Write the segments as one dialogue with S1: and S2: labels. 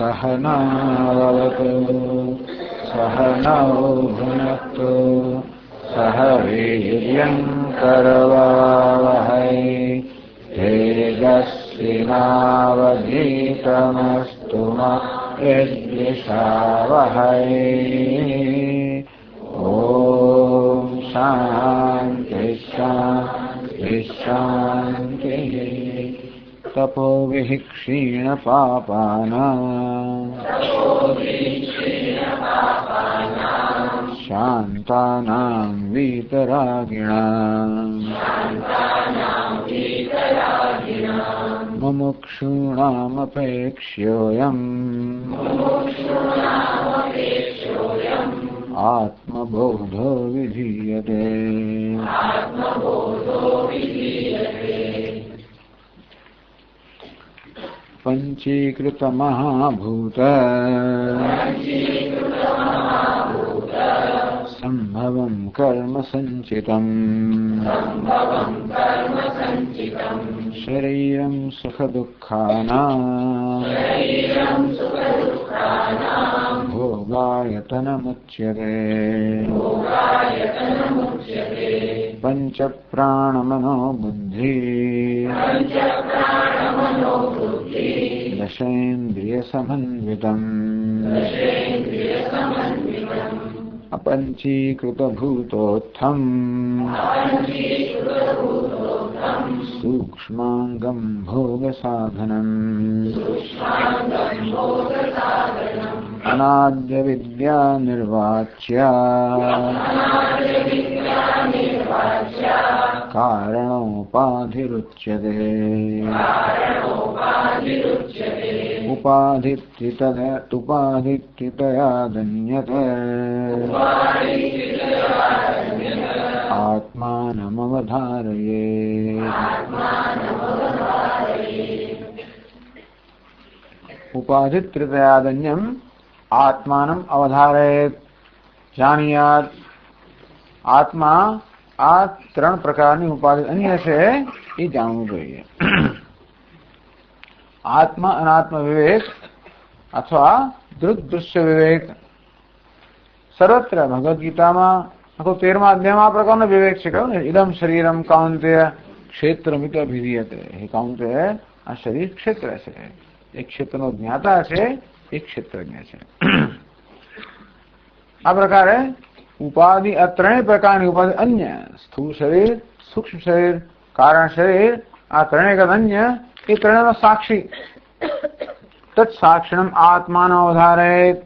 S1: सहनावतु सहनौ भुनक्तु सह वीर्यं करवावहै तेजस्विनावधीतमस्तु मा विद्विषावहै। ॐ शान्ति शान्ति शान्तिः। तपोभिः क्षीणपापानां शान्तानां वीतरागिणां मुमुक्षूणामपेक्ष्योऽयम् आत्मबोधो विधीयते। पंचीकृत महाभूत संभवं कर्म संचितम् शरीरं सुख दुःखानां भोगायतनमुच्यते। पंच प्राणमनो बुद्धि दशेन्द्रिय समन्वितम् अपंचीकृत भूतोत्थम् सूक्ष्मांगं भोग साधनम् अनाद्य विद्या निर्वाच्य कारणोपाधिरुच्यते। उपाधित्थितयादन्यते आत्मानमवधारये। उपाधित्थितयादन्यम् आत्मानम अवधारयेत्। जानियात आत्मा आ त्रण प्रकारनी उपाधि अन्य છે એ જાણવું જોઈએ। આત્મા અનાત્મ વિવેક અથવા દૃશ્ય વિવેક સર્વત્ર ભગવદ ગીતામાં આખો 13મા અધ્યાયમાં આ પ્રકારનો વિવેક છે। કહ્યું ને ઇદમ શરીરમ કાંતેય ક્ષેત્રમિત અભિધીયતે। હે કાંતેય આ શરીર ક્ષેત્ર છે, એક ક્ષેત્રનો જ્ઞાતા છે, એક ક્ષેત્રજ્ઞ છે। આ પ્રકારે उपाधि अत्रणेय प्रकार उपाधि अन्य स्थूल शरीर सूक्ष्म शरीर कारण शरीर आ त्रणेय अन्य ये त्रणेय साक्षी तत्साक्षिणम आत्मा अवधारयेत्।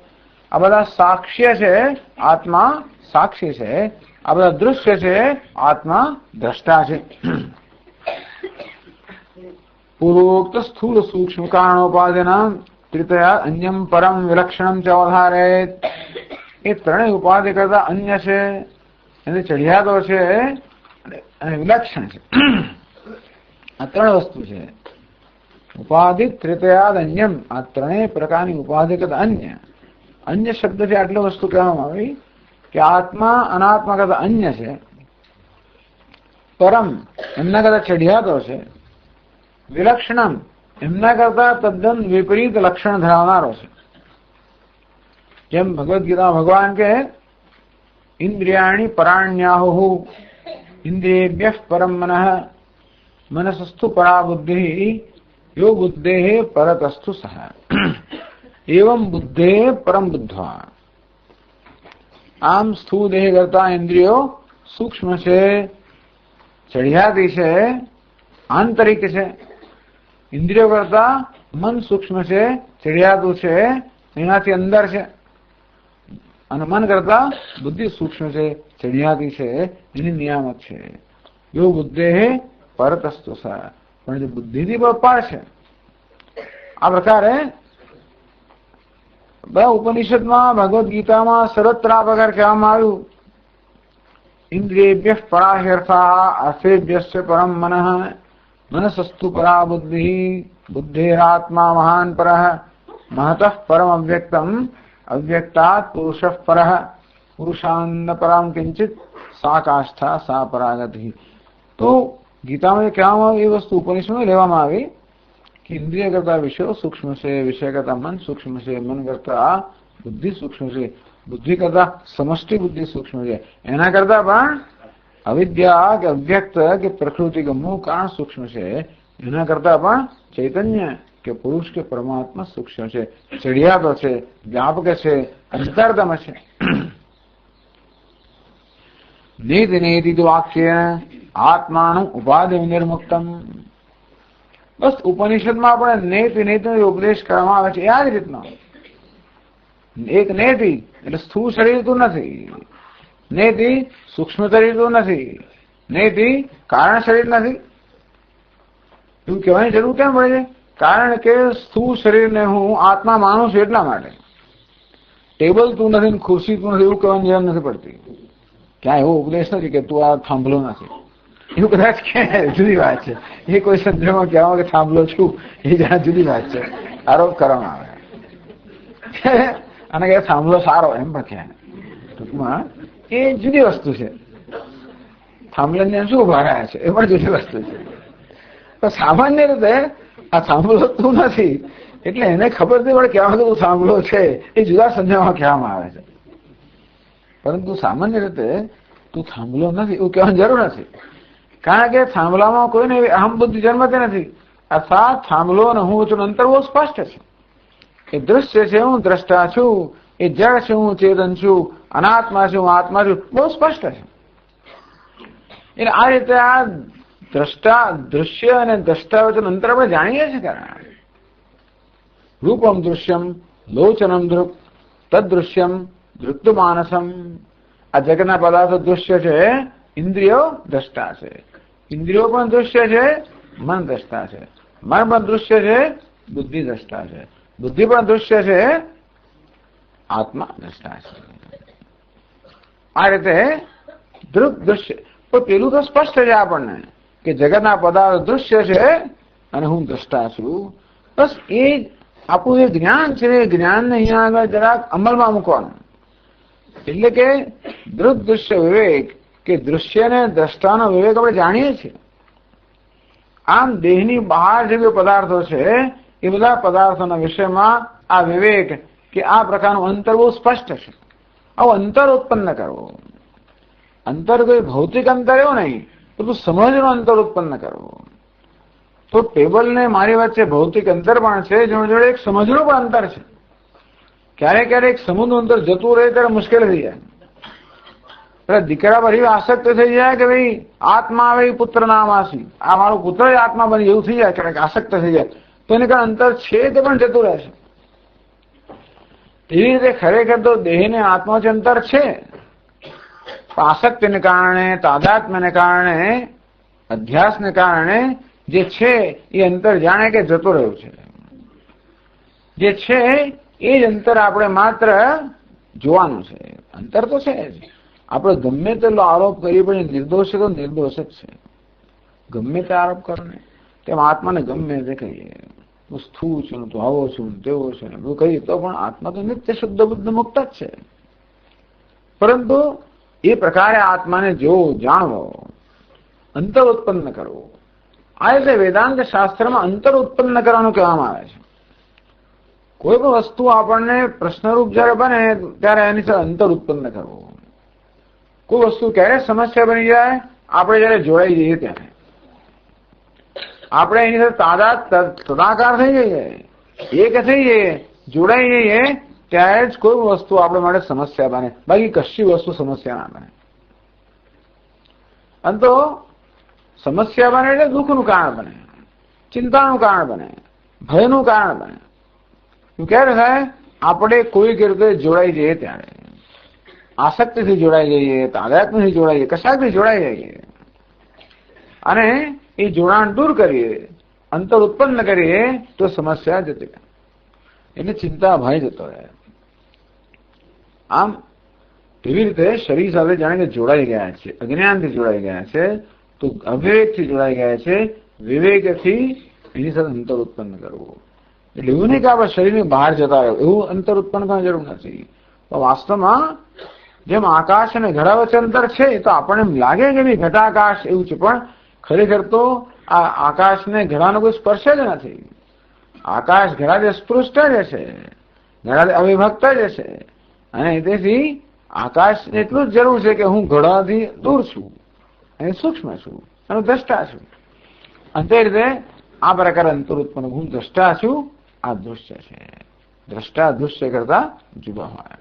S1: आ बधा साक्ष्य है आत्मा साक्षी है, आ बधा दृश्य है आत्मा द्रष्टा है। पूर्वोक्त स्थूल सूक्ष्म कारणोपाधिना तृतीया अन्यम परम विलक्षणम च अवधारयेत्। એ ત્રણેય ઉપાધિ કરતા અન્ય છે, એને ચઢિયાતો છે અને વિલક્ષણ છે। આ ત્રણ વસ્તુ છે ઉપાધિ ત્રિતયાદ અન્યમ। આ ત્રણેય પ્રકારની ઉપાધિ કરતા અન્ય અન્ય શબ્દથી આટલી વસ્તુ કહેવામાં આવી કે આત્મા અનાત્મા કરતા અન્ય છે, પરમ એમના કરતા ચઢિયાતો છે, વિલક્ષણમ એમના કરતા તદ્દન વિપરીત લક્ષણ ધરાવનારો છે। જેમ ભગવદ ગીતા ભગવાન કે ઇન્દ્રિયાણી પરાણ્યાહુ ઇન્દ્રિયેભ્યઃ પરમ મનઃ मनसस्तु परा बुद्धि यो बुद्धे परतस्तु सह एवं बुद्धे परम बुद्ध्वा। आम स्थूल देह करता इंद्रियों सूक्ष्म से चढ़ियाती से आंतरिक से इंद्रियों करता मन सूक्ष्म से चढ़ियातु से एनाथी अंदर से અને મન કરતા બુદ્ધિ સૂક્ષ્મ છે ચઢિયાતી છે એની નિયામક છે। यो बुद्धे परतस्तु स પણ જે બુદ્ધિથી બપાર છે। આ પ્રકારે બધા ઉપનિષદમાં ભગવદ ગીતામાં સર્વત્ર આ પ્રકાર કહેવામાં આવ્યું। ઇન્દ્રિયેભ્યઃ પરા ह्यर्थः अर्थेभ्यश्च परम मनः मनसस्तु परा बुद्धिः बुद्धेरात्मा महान् परः महतः परम अव्यक्तम् अव्यक्तात् पुरुषः परः पुरुषान्न परम किंचित सा काष्ठा सा परागति। तो गीता में क्या ये वस्तु उपनिषद में लेવામાં આવી કે ઇન્દ્રિય કરતા વિષયો સૂક્ષ્મ છે, વિષય કરતા મન સૂક્ષ્મ છે, મન કરતા બુદ્ધિ સૂક્ષ્મ છે, બુદ્ધિ કરતા સમષ્ટિ બુદ્ધિ સૂક્ષ્મ છે, એના કરતા પણ અવિદ્યા કે અવ્યક્ત કે પ્રકૃતિ કે મૂળ કારણ સૂક્ષ્મ છે, એના કરતા પણ ચૈતન્ય કે પુરુષ કે પરમાત્મા સૂક્ષ્મ છે, ચડિયાતો છે, વ્યાપક છે, અંતરતમ છે. નેતિ નેતિ વાક્ય આત્માનું ઉપાધિ નિર્મુક્તમ. બસ ઉપનિષદમાં આપણે નેતિ નેતિ ઉપદેશ કરવામાં આવે છે એ આ જ રીતનો. એક નેતિ એટલે સ્થૂળ શરીર તો નથી, નેતિ સૂક્ષ્મ શરીર તો નથી, નેતિ કારણ શરીર નથી. એવું કહેવાની જરૂર કેમ પડે છે? કારણ કે સ્થૂળ શરીરને હું આત્મા માનું છું એટલા માટે. ટેબલ તું નથી, ખુરશી તું નથી એવું કહેવાની જરૂર નથી પડતી. ક્યાં એવો ઉપદેશ નથી કે તું આ થાંભલો નથી, એવું કદાચ કે જુદી વાત છે. એ કોઈ સંદર્ભમાં કહેવામાં કે થાંભલો છું એ જરા જુદી વાત છે, આરોપ કરવામાં આવે. અને કે થાંભલો સારો એમ પણ કહે. ટૂંકમાં એ જુદી વસ્તુ છે. થાંભલાની શું ઉભા રહ્યા છે એ પણ જુદી વસ્તુ છે. તો સામાન્ય રીતે આ થાંભલો તું નથી એટલે એને ખબર નહીં પડે કહેવામાં તું થાંભલો છે એ જુદા સંદર્ભમાં કહેવામાં આવે છે. પરંતુ સામાન્ય રીતે તું થાંભલો નથી એવું કહેવાની જરૂર નથી. કારણ કે થાંભલામાં કોઈને એવી અહમ બુદ્ધિ જન્મતી નથી. અર્થાત થાંભલો અને હું છું અંતર બહુ સ્પષ્ટ છે. એ દૃશ્ય છે હું દ્રષ્ટા છું, એ જળ છે હું ચેતન છું, અનાત્મા છે હું આત્મા છું, બહુ સ્પષ્ટ છે. એટલે આ રીતે આ દ્રષ્ટા દૃશ્ય અને દ્રષ્ટા વચ્ચેનું અંતર આપણે જાણીએ છીએ. કારણ રૂપમ દૃશ્યમ લોચનમ દૃક તદ્દૃશ્યમ દૃક્ત માનસમ. આ જગતના પદાર્થો દૃશ્ય છે, ઇન્દ્રિયો દ્રષ્ટા છે. ઇન્દ્રિયો પણ દૃશ્ય છે, મન દ્રષ્ટા છે. મન પણ દૃશ્ય છે, બુદ્ધિ દ્રષ્ટા છે. બુદ્ધિ પણ દૃશ્ય છે, આત્મા દ્રષ્ટા છે. આ રીતે દૃક દૃશ્ય. તો પેલું તો સ્પષ્ટ છે આપણને કે જગતના પદાર્થ દૃશ્ય છે અને હું દ્રષ્ટા છું. બસ એ આપણું જે જ્ઞાન છે એ જ્ઞાનને અહીંયા આગળ જરાક અમલમાં મૂકવાનું. એટલે કે દૃક દૃશ્ય વિવેક કે દૃશ્ય ને દ્રષ્ટાનો વિવેક આપણે જાણીએ છીએ. આમ દેહની બહાર જે પદાર્થો છે એ બધા પદાર્થોના વિષયમાં આ વિવેક કે આ પ્રકારનું અંતર બહુ સ્પષ્ટ છે. આવું અંતર ઉત્પન્ન કરવું. અંતર કોઈ ભૌતિક અંતર એવું નહીં, પરંતુ સમજનું અંતર ઉત્પન્ન કરવું. તો ટેબલ ને મારી વચ્ચે ભૌતિક અંતર પણ છે, જોડે જોડે એક સમજનું પણ અંતર છે. ક્યારેક ક્યારેક સમજનું અંતર જતું રહે ત્યારે મુશ્કેલ થઈ જાય. એટલે દીકરા પર એવી આસક્ત થઈ જાય કે ભાઈ આત્મા આવે પુત્ર નામ આસી, આ મારો પુત્ર જ આત્મા બની એવું થઈ જાય. ક્યારેક આસક્ત થઈ જાય તો એને કારણે અંતર છે તે પણ જતું રહેશે. એવી રીતે ખરેખર તો દેહને આત્મા જ અંતર છે. આસક્તિને કારણે, તાદાત્મ્યને કારણે, અધ્યાસને કારણે જે છે એ અંતર જાણે કે જતો રહ્યું છે. જે છે એ જ અંતર આપણે માત્ર જોવાનું છે. અંતર તો છે જ. આપણે ગમે તેટલો આરોપ કરીએ પણ નિર્દોષ છે તો નિર્દોષ જ છે. ગમે તે આરોપ કરો ને તેમ આત્માને ગમે તે કહીએ, હું સ્થૂળ છું, તું આવો છું, તેવો છે ને બધું કહીએ તો પણ આત્મા તો નિત્ય શુદ્ધ બુદ્ધ મુક્ત જ છે. પરંતુ એ પ્રકારે આત્માને જોવો, જાણવો, અંતર ઉત્પન્ન કરવો. આ રીતે વેદાંત શાસ્ત્રમાં અંતર ઉત્પન્ન કરવાનું કહેવામાં આવે છે. કોઈ પણ વસ્તુ આપણને પ્રશ્નરૂપ જયારે બને ત્યારે એની સાથે અંતર ઉત્પન્ન કરવું. કોઈ વસ્તુ ક્યારે સમસ્યા બની જાય? આપણે જયારે જોડાઈ જઈએ ત્યારે. આપણે એની સાથે તદાકાર થઈ જઈએ, એક થઈ જઈએ, જોડાઈ જઈએ ત્યારે જ કોઈ વસ્તુ આપણે માટે સમસ્યા બને. બાકી કશી વસ્તુ સમસ્યા ના બને. અને તો સમસ્યા બને એટલે દુઃખનું કારણ બને, ચિંતાનું કારણ બને, ભયનું કારણ બને. શું ક્યારે થાય? આપણે કોઈક રીતે જોડાઈ જઈએ ત્યારે. આસક્તિથી જોડાઈ જઈએ, તાદાત્મ્યથી જોડાઈ જઈએ, કશાકથી જોડાઈ જઈએ અને એ જોડાણ દૂર કરીએ, અંતર ઉત્પન્ન કરીએ તો સમસ્યા જતી રહે. એટલે ચિંતા ભય જતો રહે. આમ એવી રીતે શરીર સાથે જાણે કે જોડાઈ ગયા છે, અજ્ઞાનથી જોડાઈ ગયા છે, તો અવિવેકથી જોડાઈ ગયા છે. વિવેકથી એની સાથે અંતર ઉત્પન્ન કરવું. એટલે એવું નહીં કે આપણે શરીરની બહાર જતા રહ્યો એવું અંતર ઉત્પન્ન કરવાની જરૂર નથી. તો વાસ્તવમાં જેમ આકાશ અને ઘડા વચ્ચે અંતર છે તો આપણને એમ લાગે કે ભાઈ ઘટાકાશ એવું છે, પણ ખરેખર તો આ આકાશને ઘડાનો કોઈ સ્પર્શ જ નથી. આકાશ ઘરાદે સ્પૃષ્ટ જ હશે, ઘરાદે અવિભક્ત જ હશે, અને તેથી આકાશ એટલું જ જરૂર છે કે હું ઘડાથી દૂર છું અને સૂક્ષ્મ છું અને દ્રષ્ટા છું. અને તે રીતે આ પ્રકારે અંતર ઉત્પન્ન, હું દ્રષ્ટા છું, આ દૃશ્ય છે. દ્રષ્ટા દૃશ્ય કરતા જુદા હોય.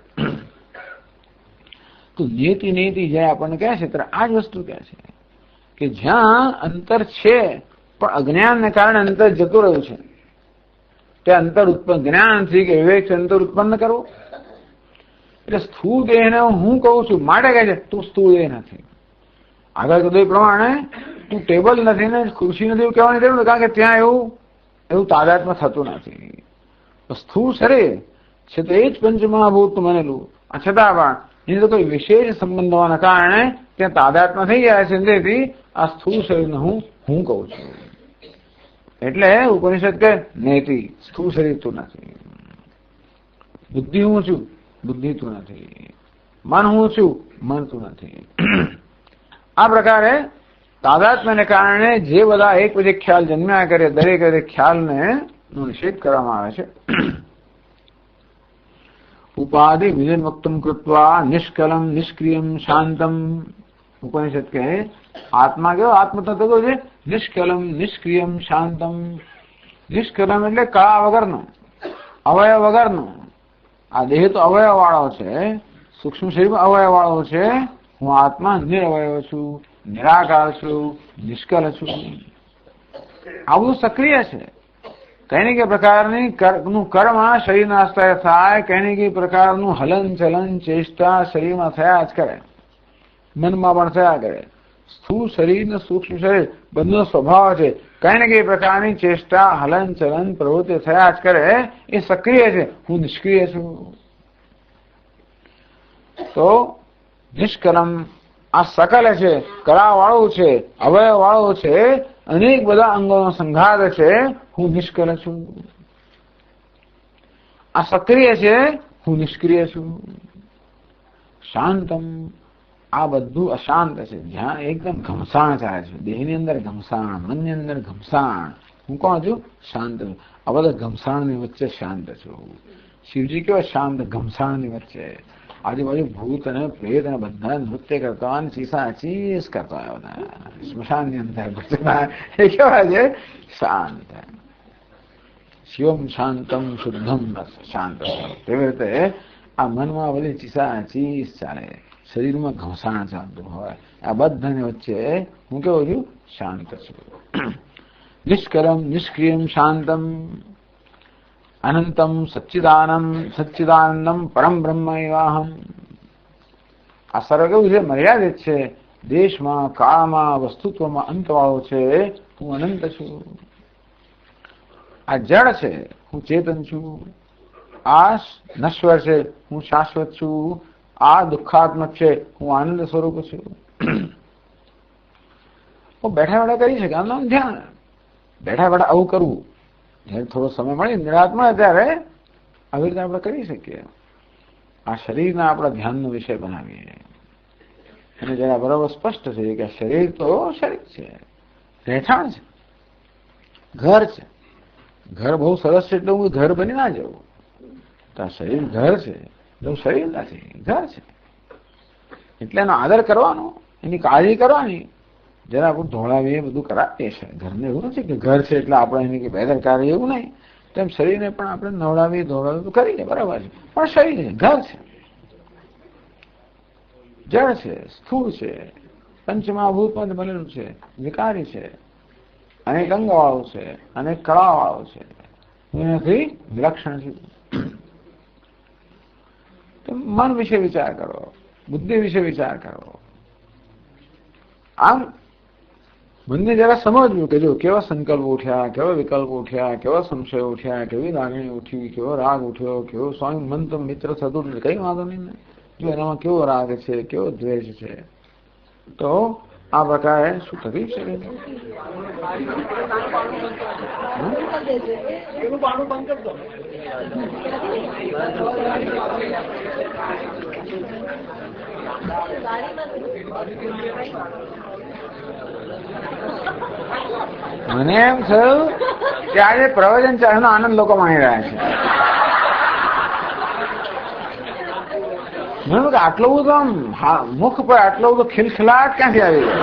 S1: તો નેતિ નેતિ જ્યાં આપણને કહે છે ત્યારે આ જ વસ્તુ કહે છે કે જ્યાં અંતર છે પણ અજ્ઞાનને કારણે અંતર જતું રહ્યું છે, તે અંતર ઉત્પન્ન જ્ઞાનથી કે વિવેક અંતર ઉત્પન્ન કરવું. એટલે સ્થૂળ દેહને હું કહું છું માટે કહે છે તું સ્થૂળ દેહ નથી. આગળ કીધું પ્રમાણે તું ટેબલ નથી ને ખુરશી નથી એવું કહેવાની જરૂર નથી, કારણ કે ત્યાં એવું તાદાત્મ્ય થતું નથી. સ્થૂળ શરીર છે તો એ જ પંચમહાભૂત બનેલું, છતાં પણ એની તો કોઈ વિશેષ સંબંધ હોવાના કારણે ત્યાં તાદાત્મ્ય થઈ જાય છે. તેથી આ સ્થૂળ શરીરને હું કહું છું. એટલે ઉપનિષદ કે નેતિ, સ્થૂળ શરીર તું નથી. બુદ્ધિ હું છું, બુદ્ધિ તું નથી. મન હું છું, મન તું નથી. આ પ્રકારે તાદાત્મ્યને કારણે જે બધા એક પછી ખ્યાલ જન્મ્યા કરે, દરેક ખ્યાલને નિષેધ કરવામાં આવે છે. ઉપાધિ વિજન્મુક્તમ કૃત્વા નિષ્કલમ નિષ્ક્રિયમ શાંતમ. ઉપનિષદ કહે આત્મા કેવો આત્મતત્વ છે? નિષ્કલમ નિષ્ક્રિયમ શાંતમ. નિષ્કલમ એટલે કળા વગરનો, અવયવ વગરનો. આ દેહ તો અવયવ વાળો છે, સૂક્ષ્મ શરીરમાં અવયવ વાળો છે. હું આત્મા નિરવયવ છું, નિરાકાર છું, નિષ્કલ છું. આવું સક્રિય છે. કઈ ને કઈ પ્રકારની કર્મ શરીરના આશ્રય થાય, કઈ ને કઈ પ્રકારનું હલન ચલન ચેષ્ટા શરીરમાં થયા જ કરે, મનમાં પણ થયા કરે. સ્થૂળ શરીર ને સૂક્ષ્મ શરીર બંનેનો સ્વભાવ છે. કઈ ને કઈ પ્રકારની ચેષ્ટા હલન ચલન પ્રવૃત્તિ થયા જ કરે, એ સક્રિય છે. હું નિષ્ક્રિય છું. તો નિષ્કલમ આ સકલ છે, કળા વાળું છે, અવયવ વાળું છે, અનેક બધા અંગોનો સંઘાત છે. હું નિષ્કલ છું. આ સક્રિય છે, હું નિષ્ક્રિય છું. શાંતમ આ બધું અશાંત છે, જ્યાં એકદમ ઘમસાણ ચાલે છે. દેહની અંદર ઘમસાણ, મનની અંદર ઘમસાણ. હું કોણ છું? શાંત. આ બધા ઘમસાણની વચ્ચે શાંત છું. શિવજી કેવા શાંત ઘમસાણની વચ્ચે. આજુબાજુ ભૂત અને પ્રેત અને બધા નૃત્ય કરતા હોય, ચીસા ચીસ કરતા હોય બધા સ્મશાનની અંદર. એ કેવા છે? શાંત. શિવમ શાંતમ શુદ્ધમ શાંત. તેવી રીતે આ મનમાં બધી ચીસા ચીસ ચાલે, શરીરમાં ઘમસાણ ચાલતું હોય, આ બધાની વચ્ચે હું કેવું છું? શાંત છું. નિષ્કલમ નિષ્ક્રિયમ શાંતમ અનંતમ સચ્ચિદાનંદમ પરમ બ્રહ્મ એવાહમ. આ સર્વ કેવું છે? મર્યાદિત છે. દેશમાં, કાળમાં, વસ્તુત્વમાં અંતવાળો છે. હું અનંત છું. આ જળ છે, હું ચેતન છું. આ નશ્વર છે, હું શાશ્વત છું. આ દુઃખાત્મક છે, હું આનંદ સ્વરૂપ છું. બેઠા બેઠા કરી શકે આમ ધ્યાન. બેઠા બેઠા આવું કરવું, જયારે થોડો સમય મળે નિરાત મળે ત્યારે આવી રીતે આપણે કરી શકીએ. આ શરીરના આપણા ધ્યાનનો વિષય બનાવીએ અને જરા બરાબર સ્પષ્ટ છે કે શરીર તો શરીર છે, રહેઠાણ છે, ઘર છે. ઘર બહુ સરસ છે એટલે હું ઘર બની ના જવું. તો આ શરીર ઘર છે, એવું શરીર નથી, ઘર છે. એટલે એનો આદર કરવાનો, એની કાળજી કરવાની. જરા આપણે ધોળાવીએ બધું કરાવીએ છે. ઘરને એવું નથી કે ઘર છે એટલે આપણે એની બેદરકારી, એવું નહીં. તેમ શરીરને પણ આપણે નવડાવી ધોળાવી કરીએ, બરાબર છે. પણ શરીર છે, ઘર છે, જળ છે, સ્થૂળ છે, પંચમહાભૂતમાંથી બનેલું છે, વિકારી છે, અનેક અંગવાળું છે, અનેક કળાવાળું છે. એનાથી વિલક્ષણ છે. મન વિશે વિચાર કરો, બુદ્ધિ વિશે વિચાર કરો. આમ મનને જરા સમજવું કે જો કેવા સંકલ્પ ઉઠ્યા, કેવા વિકલ્પ ઉઠ્યા, કેવા સંશય ઉઠ્યા, કેવી લાગણી ઉઠી, કેવો રાગ ઉઠ્યો, કેવો સ્વામી મન તો મિત્ર થતું નથી, કઈ વાંધો નહીં ને. જો એનામાં કેવો રાગ છે, કેવો દ્વેષ છે, તો આ પ્રકારે શું તકલીફ છે? મને એમ થયું કે આજે પ્રવચન ચાલનો આનંદ લોકો માણી રહ્યા છે. મેં કે આટલું બધું આમ મુખ પર આટલો બધો ખિલખિલાટ ક્યાંથી આવી ગયો?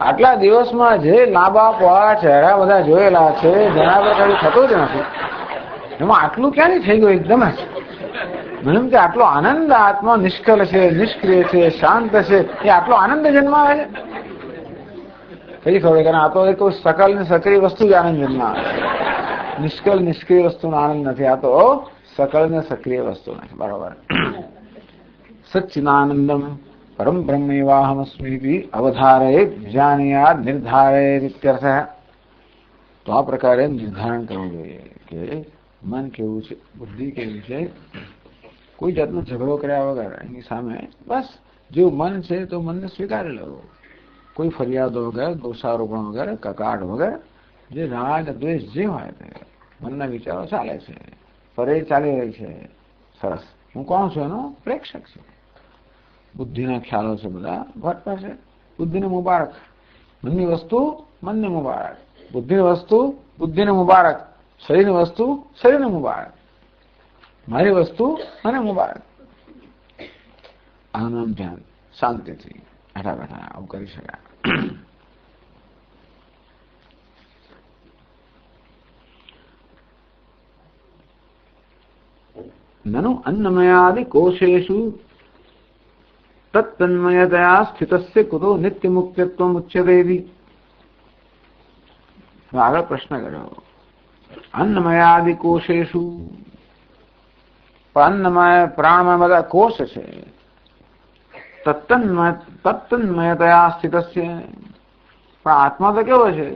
S1: આટલા દિવસમાં જે લાંબા પહોળા ચહેરા બધા જોયેલા છે જેના પર કઈ થતું જ નથી, એમાં આટલું ક્યાંથી થઈ ગયું એકદમ જ? મને કે આટલો આનંદ આત્મા નિષ્કલ છે, નિષ્ક્રિય છે, શાંત છે, એ આટલો આનંદ જન્માવે છે. કઈ ખબર કે આ તો એક સકલ ને સક્રિય વસ્તુ જ આનંદ જન્માવે છે. નિષ્કલ નિષ્ક્રિય વસ્તુનો આનંદ નથી, આ તો સકલ ને સક્રિય વસ્તુ નથી. બરોબર. સચ્ચિદાનંદમ પરમ બ્રહ્મેવાહમસ્મી અવધારયેત જાનીયાત નિર્ધારયેત ઇત્યર્થ. તો આ પ્રકારે નિર્ધારણ કરવું જોઈએ કે મન કેવું છે, બુદ્ધિ કેવી છે. કોઈ જાતનો ઝઘડો કર્યા વગર એની સામે બસ જેવું મન છે તો મનને સ્વીકારી લેવું. કોઈ ફરિયાદો વગર, દોષારોપણ વગર, કકાટ વગર, જે રાગ દ્વેષ જે હોય તે મનના વિચારો ચાલે છે, ફરે ચાલી રહી છે. સરસ. હું કોણ છું? એનો પ્રેક્ષક છું. બુદ્ધિના ખ્યાલો છે બધા ભટ પાસે. બુદ્ધિને મુબારક. મનની વસ્તુ મનને મુબારક. બુદ્ધિની વસ્તુ બુદ્ધિને મુબારક. શરીરની વસ્તુ શરીરને મુબારક. મારી વસ્તુ મને મુબારક. આનું નામ ધ્યાન. શાંતિથી બેઠા બેઠા આવું કરી શકાય. નનુ અન્નમયાદિ કોશેષુ તત્તન્મયતયા સ્થિતસ્ય કુતો નિત્ય મુક્તત્વમ ઉચ્યતે. આગળ પ્રશ્ન કર્યો. અન્નમયાદિ કોશેષુ, અન્નમય પ્રાણમય બધા કોષ છે. તત્તન્મયતયા સ્થિતસ્ય, પણ આત્મા તો કેવો છે?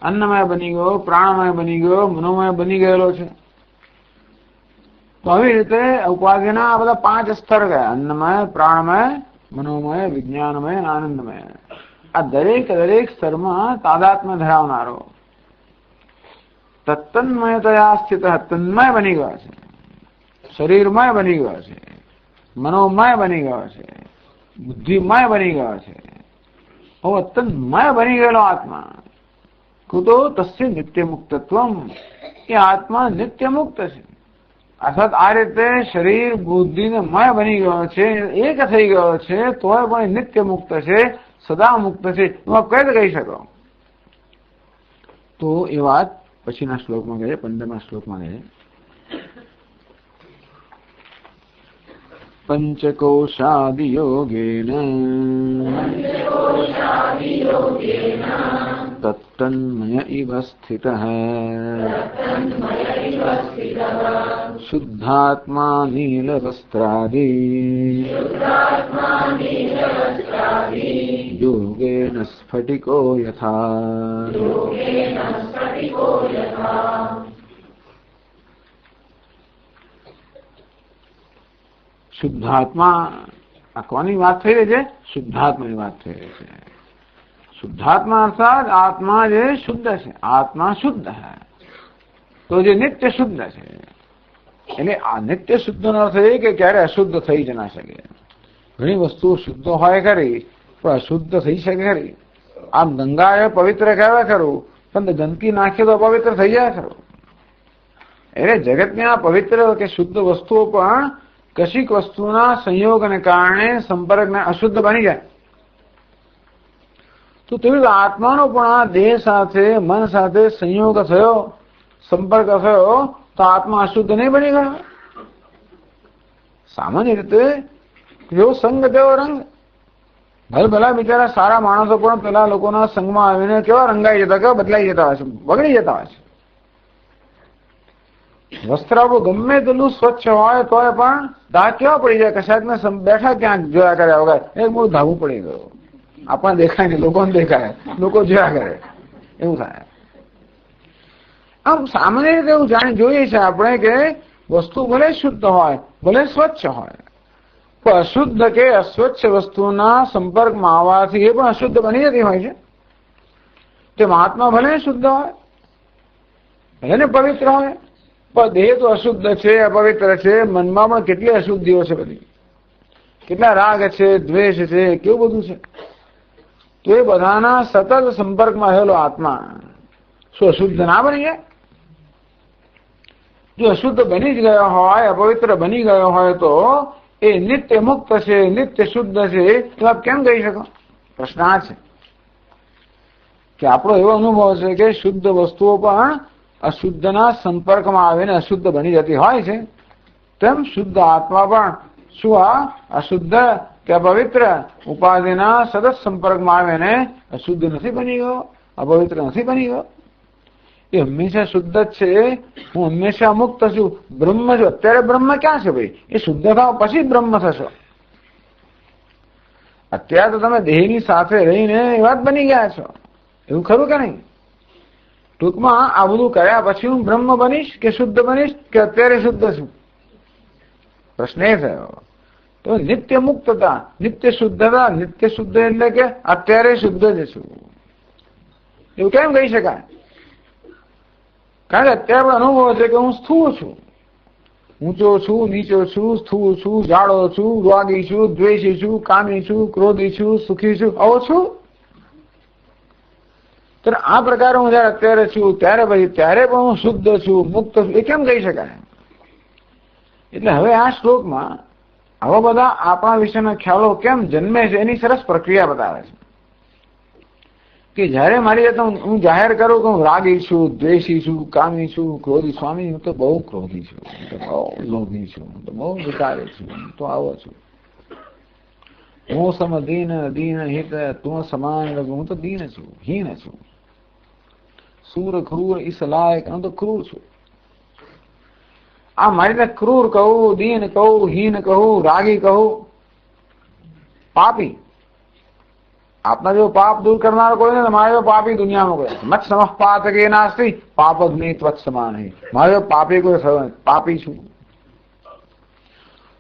S1: અન્નમય બની ગયો, પ્રાણમય બની ગયો, મનોમય બની ગયેલો છે. તો આવી રીતે ઉપાધિના આ બધા 5 સ્તર ગયા. અન્નમય, પ્રાણમય, મનોમય, વિજ્ઞાનમય, આનંદમય. આ દરેક દરેક સ્તરમાં તાદાત્મ્ય ધરાવનારો તત્તન્મયતયા સ્થિત, તન્મય બની ગયો છે, શરીરમય બની ગયો છે, મનોમય બની ગયો છે, બુદ્ધિમય બની ગયો છે. હવે તન્મય બની ગયેલો આત્મા કુતો તસ્ય નિત્ય મુક્તત્વમ, એ આત્મા નિત્ય મુક્ત છે. અર્થાત આ રીતે શરીર બુદ્ધિને મય બની ગયો છે, એક થઈ ગયો છે, તોય પણ નિત્ય મુક્ત છે, સદા મુક્ત છે. એમાં કઈ કહી શકો? તો એ વાત પછીના શ્લોકમાં કહે, 15મા શ્લોકમાં કહે. પંચકોશાદિ યોગેન તત્તન્મય ઇવ સ્થિતઃ શુદ્ધાત્મા નીલવસ્ત્રાદિ યોગેન સ્ફટિકો યથા. શુદ્ધાત્મા, આ કોની વાત થઈ રહી છે? શુદ્ધાત્માની વાત થઈ રહી છે. શુદ્ધાત્મા અર્થાત આત્મા જે શુદ્ધ છે. આત્મા શુદ્ધ है તો જે નિત્ય શુદ્ધ છે. એટલે આ નિત્ય શુદ્ધ નો અર્થ એ કે ક્યારે અશુદ્ધ થઈ જ ના શકે. ઘણી વસ્તુ શુદ્ધ હોય ખરી પણ અશુદ્ધ થઈ શકે ખરી. આમ ગંગા એ પવિત્ર કહેવાય ખરું, પણ ગંદકી નાખીએ તો પવિત્ર થઈ જાય ખરું. એટલે જગતની આ પવિત્ર કે શુદ્ધ વસ્તુઓ પણ કશીક વસ્તુના સંયોગને કારણે સંપર્કને અશુદ્ધ બની જાય. તો તેવી આત્માનો પણ આ દેહ સાથે, મન સાથે સંયોગ થયો, સંપર્ક થયો, તો આત્મા અશુદ્ધ નહીં બની ગયો. સામાન્ય રીતે જો સંગ તેવો રંગ. ભલા બિચારા સારા માણસો પણ પેલા લોકોના સંગમાં આવીને કેવા રંગાઈ જતા, કેવા બદલાઈ જતા હોય છે, બગડી જતા હોય છે. વસ્ત્ર ગમે તેટલું સ્વચ્છ હોય તોય પણ દાગ કેવા પડી જાય. કશાક ને બેઠા ક્યાંક જોયા કર્યા વગર એક મોટું ધાગું પડી ગયું. આપણને દેખાય નહીં, લોકોને દેખાય, લોકો જોયા કરે, એવું થાય. આમ સામાન્ય રીતે એવું જોઈએ છે આપણે કે વસ્તુ ભલે શુદ્ધ હોય, ભલે સ્વચ્છ હોય, પણ અશુદ્ધ કે અસ્વચ્છ વસ્તુના સંપર્કમાં આવવાથી એ પણ અશુદ્ધ બની જતી હોય છે. તે મહાત્મા ભલે શુદ્ધ હોય, ભલે ને પવિત્ર હોય, પણ દેહ તો અશુદ્ધ છે, અપવિત્ર છે. મનમાં પણ કેટલી અશુદ્ધિઓ છે બધી, કેટલા રાગ છે, દ્વેષ છે, કેવું બધું છે. તો એ બધાના સતત સંપર્કમાં રહેલો આત્મા શું અશુદ્ધ ના બની જાય? જો અશુદ્ધ બની જ ગયો હોય, અપવિત્ર બની ગયો હોય તો એ નિત્ય મુક્ત છે, નિત્ય શુદ્ધ છે, તો આપ કેમ કહી શકો? પ્રશ્ન આ છે કે આપણો એવો અનુભવ છે કે શુદ્ધ વસ્તુઓ પણ અશુદ્ધના સંપર્કમાં આવીને અશુદ્ધ બની જતી હોય છે, તેમ શુદ્ધ આત્મા પણ શું આ અશુદ્ધ કે અપવિત્ર ઉપાધિના સતત સંપર્કમાં આવીને અશુદ્ધ નથી બની ગયો, અપવિત્ર નથી બની ગયો. એ હંમેશા શુદ્ધ જ છે. હું હંમેશા મુક્ત છું, બ્રહ્મ છું. અત્યારે બ્રહ્મ ક્યાં છે ભાઈ? એ શુદ્ધ થાવ પછી બ્રહ્મ થશો. અત્યારે તો તમે દેહની સાથે રહીને એ વાત બની ગયા છો. એવું ખરું કે નહીં? ટૂંકમાં આ બધું કર્યા પછી હું બ્રહ્મ બનીશ કે શુદ્ધ બનીશ કે અત્યારે શુદ્ધ છું? પ્રશ્ન એ થયો. તો નિત્ય મુક્તતા, નિત્ય શુદ્ધતા, નિત્ય શુદ્ધ એટલે કે અત્યારે શુદ્ધ જ છું એવું કેમ કહી શકાય? કારણ કે અત્યારે અનુભવ છે કે હું સ્થૂળ છું, ઊંચો છું, નીચો છું, સ્થૂળ છું, જાડો છું, રાગી છું, દ્વેષી છું, કામી છું, ક્રોધી છું, સુખી છું, આવો છું. તો આ પ્રકારે હું જયારે અત્યારે છું ત્યારે પછી ત્યારે પણ હું શુદ્ધ છું, મુક્ત છું એ કેમ કહી શકાય? એટલે હવે આ શ્લોકમાં આવા બધા આપણા વિશેના ખ્યાલો કેમ જન્મે છે એની સરસ પ્રક્રિયા બતાવે છે કે જયારે મારી જાતે હું જાહેર કરું કે હું રાગી છું, દ્વેષી છું, કામી છું, ક્રોધી, સ્વામી હું તો બહુ ક્રોધી છું, હું તો બહુ લોભી છું, હું તો બહુ વિકારી છું, હું તો આવો છું, હું સમ દીન દીન હિત તું સમાન, હું તો દીન છું, હીન છું, સૂર ક્રૂર ઈસ લાયક, હું તો ક્રૂર છું. આ મારી રીતે ક્રૂર કહું, દીન કહું, હીન કહું, રાગી કહું, પાપી. આપના જો પાપ દૂર કરનાર કોઈ ને મારે પાપી દુનિયામાં કોઈ નથી. મત સમઃ પાતકે નાસ્તિ પાપગ્નિ ત્વત્ સમાન. મારે પાપી કોઈ પાપી છું.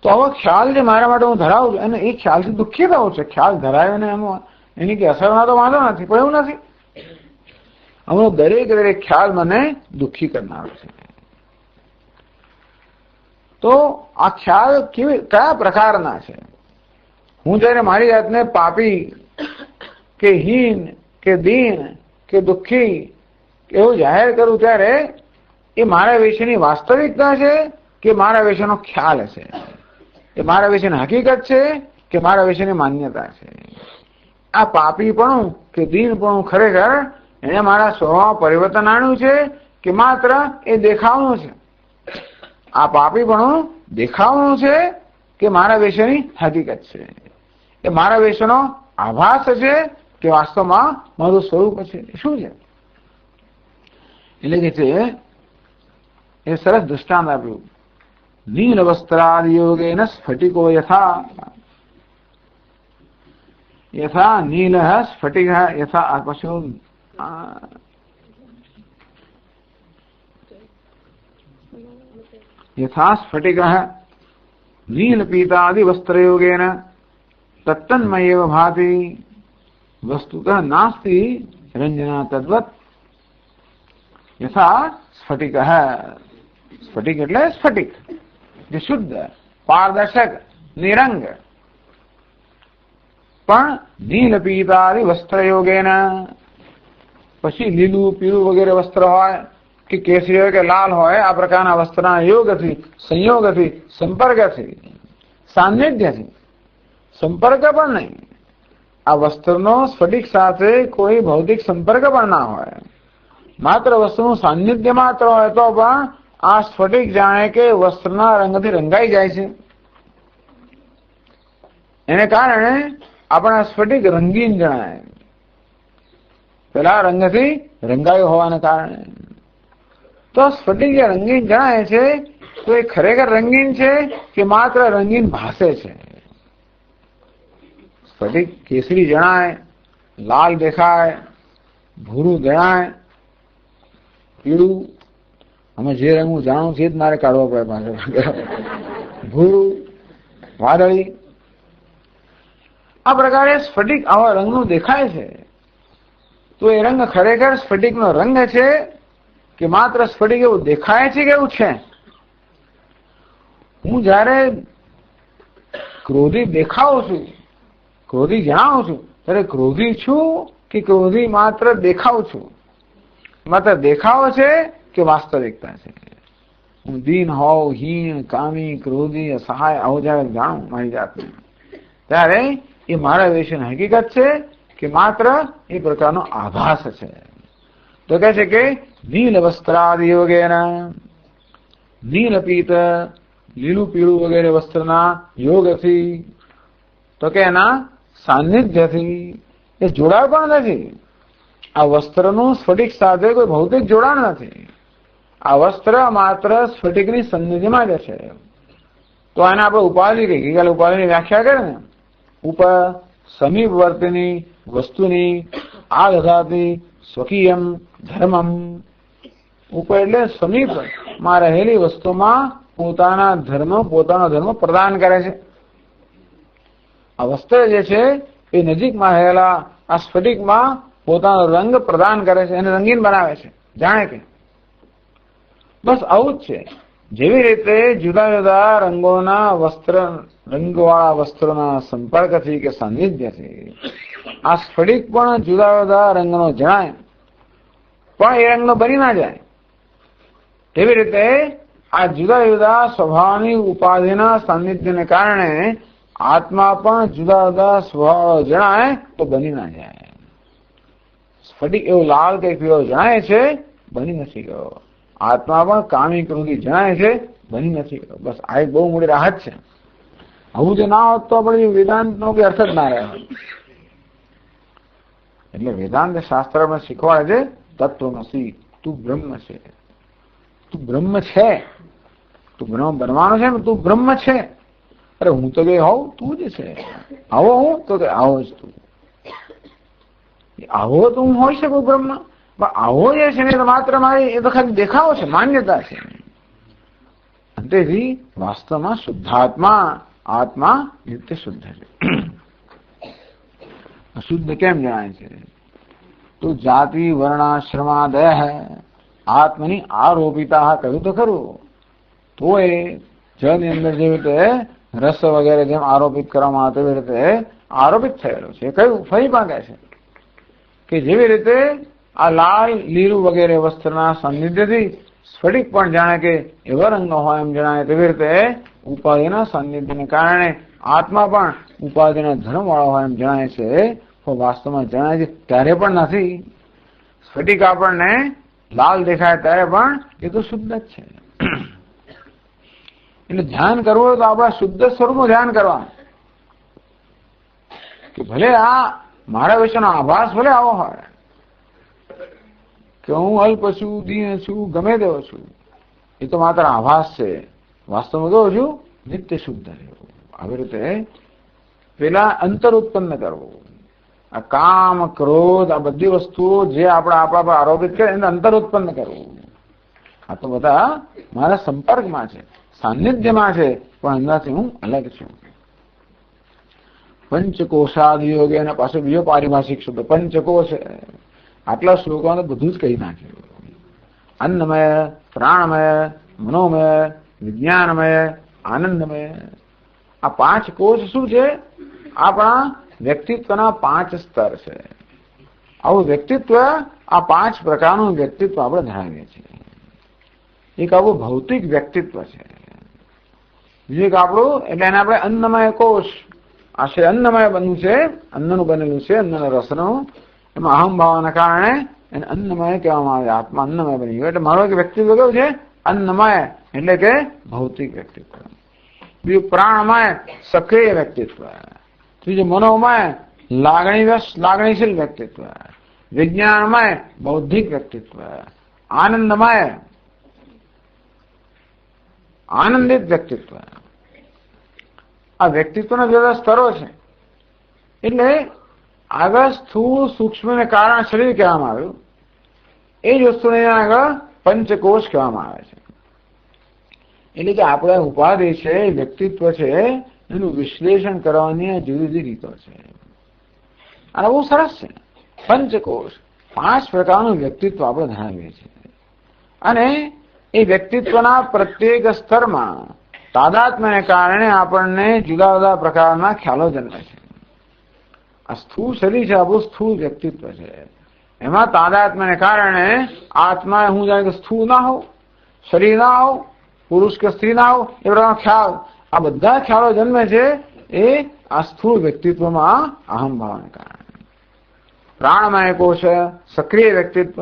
S1: તો આવો ખ્યાલ જે મારા માટે હું ધરાવું છું અને એ ખ્યાલથી દુઃખી થવું છે. ખ્યાલ ધરાવે ને એમાં એની કે અસરના તો વાંધો નથી, પણ એવું નથી. અમારો દરેક દરેક ખ્યાલ મને દુઃખી કરનારો છે. તો આ ખ્યાલ કયા પ્રકારના છે? હું જયારે મારી જાતને પાપી કે હીન કે દીન કે દુઃખી એવું જાહેર કરું ત્યારે એ મારા વિશેની વાસ્તવિકતા છે કે મારા વિશેનો ખ્યાલ છે? એ મારા વિશેની હકીકત છે કે મારા વિશેની માન્યતા છે? આ પાપીપણું કે દીનપણું ખરેખર એને મારા સ્વભાવ પરિવર્તન આણ્યું છે કે માત્ર એ દેખાવનું છે? આ પાપીપણું દેખાવનું છે કે મારા વિશેની હકીકત છે? એ મારા વિશેનો આભાસ છે કે વાસ્તવમાં મારું સ્વરૂપ છે? શું છે? એટલે કે છે એ સરસ દૃષ્ટાંત આપ્યું. નીલ વસ્ત્રાદ યોગેન સ્ફટિકો યથા યથા નીલ સ્ફટિક યથા પશુ યથા સ્ફટિક નીલ પીતાદિ વસ્ત્રયોગેન તત્તન્મયેવ ભાતિ વસ્તુતઃ નાસ્તિ રંજના તદ્વત યથા સ્ફટિક. સ્ફટિક એટલે સ્ફટિક જે શુદ્ધ, પારદર્શક, નિરંગ. પણ નીલ પીતાદિ વસ્ત્રયોગેન પછી લીલું, પીળું વગેરે વસ્ત્ર હોય કે કેસરી હોય કે લાલ હોય, આ પ્રકારના વસ્ત્રના યોગથી, સંયોગથી, સંપર્કથી, સાન્નિધ્યથી, સંપર્ક પણ નહીં. આ વસ્ત્રનો સ્ફટિક સાથે કોઈ ભૌતિક સંપર્ક પણ ના હોય, માત્ર વસ્તુનું સાન્નિધ્ય માત્ર હોય તો પણ આ સ્ફટિક જાણે કે વસ્ત્રના રંગથી રંગાઈ જાય છે. એને કારણે આપણા સ્ફટિક રંગીન જણાય, પેલા રંગથી રંગાયું હોવાને કારણે. તો સ્ફટિક જે રંગીન જણાય છે તો એ ખરેખર રંગીન છે કે માત્ર રંગીન ભાસે છે? સ્ફટિક કેસરી જણાય, લાલ દેખાય, ભૂરું જણાય, પીળું, અમે જે રંગ હું જાણું છું એ જ મારે કાઢવો પડે પાછળ, ભૂરું, વાદળી. આ પ્રકારે સ્ફટિક આવા રંગનું દેખાય છે. તો એ રંગ ખરેખર સ્ફટિકનો રંગ છે કે માત્ર સ્ફટિક એવું દેખાય છે કે એવું છે? હું જયારે ક્રોધી દેખાઉં છું, ક્રોધી જણાવું છું, ત્યારે ક્રોધી છું કે ક્રોધી માત્ર દેખાવ છું? માત્ર દેખાવ છે કે વાસ્તવિકતા છે? હું દીન હોઉં, હીન, કામી, ક્રોધી, અસહાય આવું જયારે જાણું મારી જાતને, ત્યારે એ મારા વિશેની હકીકત છે કે માત્ર એ પ્રકારનો આભાસ છે. તો કહે છે કે નીલ વસ્ત્રાદિ યોગેના, નીલ પીત લીલું પીળું વગેરે વસ્ત્રના યોગથી, તો કે એના સાનિધ્યથી, એ જોડાણ પણ નથી. આ વસ્ત્રનું સ્ફટિક સાથે કોઈ ભૌતિક જોડાણ નથી. આ વસ્ત્ર માત્ર સ્ફટિકની સન્નિધિમાં જ છે. તો એને આપણે ઉપાધિ કહી. ગઈકાલે ઉપાધિની વ્યાખ્યા કરે ને, ઉપર સમીપવર્તીની વસ્તુની આધાતી સ્વકીયમ ધર્મમ. ઉપર એટલે સમીપમાં રહેલી વસ્તુમાં પોતાનો ધર્મ પ્રદાન કરે છે. આ વસ્ત્ર જે છે એ નજીકમાં રહેલા આ સ્ફટિકમાં પોતાનો રંગ પ્રદાન કરે છે, એને રંગીન બનાવે છે, જાણે કે. બસ આવું જ છે. જેવી રીતે જુદા જુદા રંગોના રંગવાળા વસ્ત્રોના સંપર્કથી કે સાનિધ્યથી આ સ્ફટિક પણ જુદા જુદા રંગનો જણાય, પણ એ રંગનો બની ના જાય. તેવી રીતે આ જુદા જુદા સ્વભાવની ઉપાધિના સાનિધ્યને કારણે આત્મા પણ જુદા જુદા સ્વભાવ જણાય તો બની ના જાય. સ્ફટિક એવો લાલ કે પીળો જણાય છે, બની નથી ગયો. આત્મા પણ કામી ક્રોધી જણાય છે, બની નથી ગયો. બસ આ એક બહુ મોટી રાહત છે. આવું જો ના હોત તો આપણે વેદાંતનો કોઈ અર્થ જ ના રહે. એટલે વેદાંત શાસ્ત્રમાં શીખવાડે છે તત્વમસી, તું બ્રહ્મ છે, તું બ્રહ્મ છે, તું બ્રહ્મ બનવાનો છે, તું બ્રહ્મ છે. અરે હું તો કઈ હોઉં, તું જ છે. આવો હું તો કે આવો જ તું. આવો તો હું હોઈ શકું બ્રહ્મ, પણ આવો જે છે ને માત્ર મારી એ તો ખાલી દેખાવો છે, માન્યતા છે. તેથી વાસ્તવમાં શુદ્ધાત્મા આત્મા નિત્ય શુદ્ધ છે. અશુદ્ધ કેમ જણાય છે? તો જાતિ વર્ણાશ્રમાદય આત્મની આરોપિતા કહ્યું તો ખરું. તો એ જળની અંદર જેવી રીતે રસ વગેરે જેમ આરોપિત કરવામાં આવે તેવી રીતે આરોપિત થયેલો છે. કયું ફરી પણ કહે છે કે જેવી રીતે આ લાલ લીલું વગેરે વસ્ત્રના સાનિધ્યથી સ્ફટિક પણ જાણે કે એવા રંગનો હોય એમ જણાય, તેવી રીતે ઉપાધિના સાનિધ્યને કારણે આત્મા પણ ઉપાધિના ધર્મ વાળો હોય એમ જણાય છે. પણ વાસ્તવમાં જણાય છે ત્યારે પણ નથી. સ્ફટિક આપણને લાલ દેખાય ત્યારે પણ એ તો શુદ્ધ જ છે. એટલે ધ્યાન કરવું હોય તો આપણા શુદ્ધ સ્વરૂપનું ધ્યાન કરવાનું. કે ભલે આ મારા વિશેનો આભાસ ભલે આવો હોય કે હું અલ્પ છું, દીન છું, ગમે તેવો છું, એ તો માત્ર આભાસ છે. વાસ્તવમાં કહું છું નિત્ય શુદ્ધ રહેવું. આવી રીતે પેલા અંતર ઉત્પન્ન કરવું. આ કામ ક્રોધ આ બધી વસ્તુઓ જે આપણા પર આરોપિત કરે એને અંતર ઉત્પન્ન કરવું. આ તો બધા મારા સંપર્કમાં છે, સાનિધ્યમાં છે, પણ અંદરથી હું અલગ છું. પંચકોશાદિ યોગે અને પાછો બીજો પારિભાષિક શબ્દ પંચકોશ. આટલા શ્લોકોમાં બધું જ કહી નાખ્યું. અન્નમય, પ્રાણમય, મનોમય, વિજ્ઞાનમય, આનંદમય. આ પાંચ કોષ શું છે? આપણા વ્યક્તિત્વના પાંચ સ્તર છે. આવું વ્યક્તિત્વ, આ પાંચ પ્રકારનું વ્યક્તિત્વ આપણે ધરાવીએ છીએ. એક આપણું ભૌતિક વ્યક્તિત્વ છે, બીજું એક આપણું એટલે એને આપણે અન્નમય કોષ. આ છે અન્નમય બનવું છે, અન્નનું બનેલું છે, અન્નના રસનું. એમાં અહમ ભાવના કારણે એને અન્નમય કહેવામાં આવે. આત્મા અન્નમય બની ગયો. એટલે મારો એક વ્યક્તિત્વ કેવું છે? અન્નમય, એટલે કે ભૌતિક વ્યક્તિત્વ. બીજું પ્રાણમય, સક્રિય વ્યક્તિત્વ. ત્રીજું મનોમય, લાગણીશીલ વ્યક્તિત્વ. વિજ્ઞાનમય, બૌદ્ધિક વ્યક્તિત્વ. આનંદમય, આનંદિત વ્યક્તિત્વ. આ વ્યક્તિત્વના જુદા સ્તરો છે. એટલે આગળ સ્થૂળ સૂક્ષ્મને કારણ શરીર કહેવામાં આવ્યું. એ જ વસ્તુને આગળ પંચકોશ કહેવામાં આવે છે. એટલે કે આપણે ઉપાધિ છે, વ્યક્તિત્વ છે, એનું વિશ્લેષણ કરવાની જુદી જુદી રીતો છે. અને બહુ સરસ છે. પંચકોશ, પાંચ પ્રકારનું વ્યક્તિત્વ આપણે ધરાવીએ છીએ. અને એ વ્યક્તિત્વના પ્રત્યેક સ્તરમાં તાદાત્મ્યને કારણે આપણને જુદા જુદા પ્રકારના ખ્યાલો જન્મે છે. આ સ્થૂળ શરીર છે, આપણું સ્થૂળ વ્યક્તિત્વ છે. એમાં તાદાત્મ્યને કારણે આત્મા હું જાણે કે સ્થૂળ ના હોઉં, શરીર ના હોઉં, પુરુષ કે સ્ત્રીના એ પ્રકારનો ખ્યાલ, આ બધા ખ્યાલો જન્મે છે એ આ સ્થૂળ વ્યક્તિત્વમાં અહમ ભાવને કારણે. પ્રાણમય કોશ સક્રિય વ્યક્તિત્વ,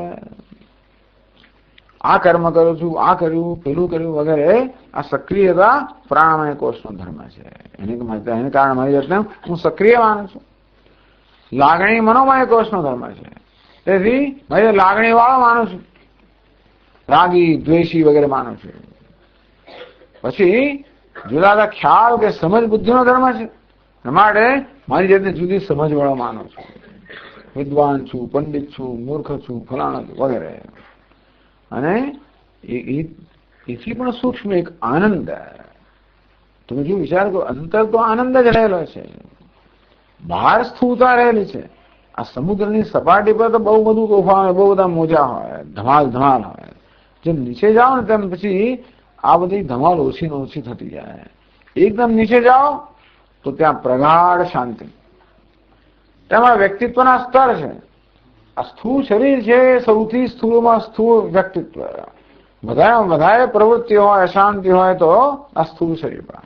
S1: આ કર્મ કરું છું, આ કર્યું, પેલું કર્યું વગેરે, આ સક્રિયતા પ્રાણમય કોષનો ધર્મ છે. એને કારણે મારી જાતને હું સક્રિય માનું છું. લાગણી મનોમય કોષનો ધર્મ છે, તેથી મારી લાગણી વાળો માનું છું, રાગી દ્વેષી વગેરે માનું છું. પછી જુદા જુદા ખ્યાલ કે સમજ બુદ્ધિનો ધર્મ છે, એ માટે મારી જાતને જુદી સમજ વાળો માનું છું. વિદ્વાન છું, પંડિત છું, મૂર્ખ છું, ફલાણા છું વગેરે. અને એથી પણ સૂક્ષ્મ એક આનંદ, તમે જો વિચાર કરો, અંતર તો આનંદ જ રહેલો છે, બહાર સ્થૂળતા રહેલી છે. આ સમુદ્રની સપાટી પર તો બહુ બધું તોફાન હોય, બહુ બધા મોજા હોય, ધમાલ ધમાલ હોય. જેમ નીચે જાઓ ને તેમ પછી આ બધી ધમાલ ઓછી ને ઓછી થતી જાય. એકદમ નીચે જાઓ તો ત્યાં પ્રગાઢ શાંતિ. તેમાં વ્યક્તિત્વના સ્તર છે. આ સ્થૂળ શરીર છે, સૌથી સ્થૂળમાં સ્થૂળ વ્યક્તિત્વ. વધારે પ્રવૃત્તિ હોય, અશાંતિ હોય તો આ સ્થૂળ શરીર પર.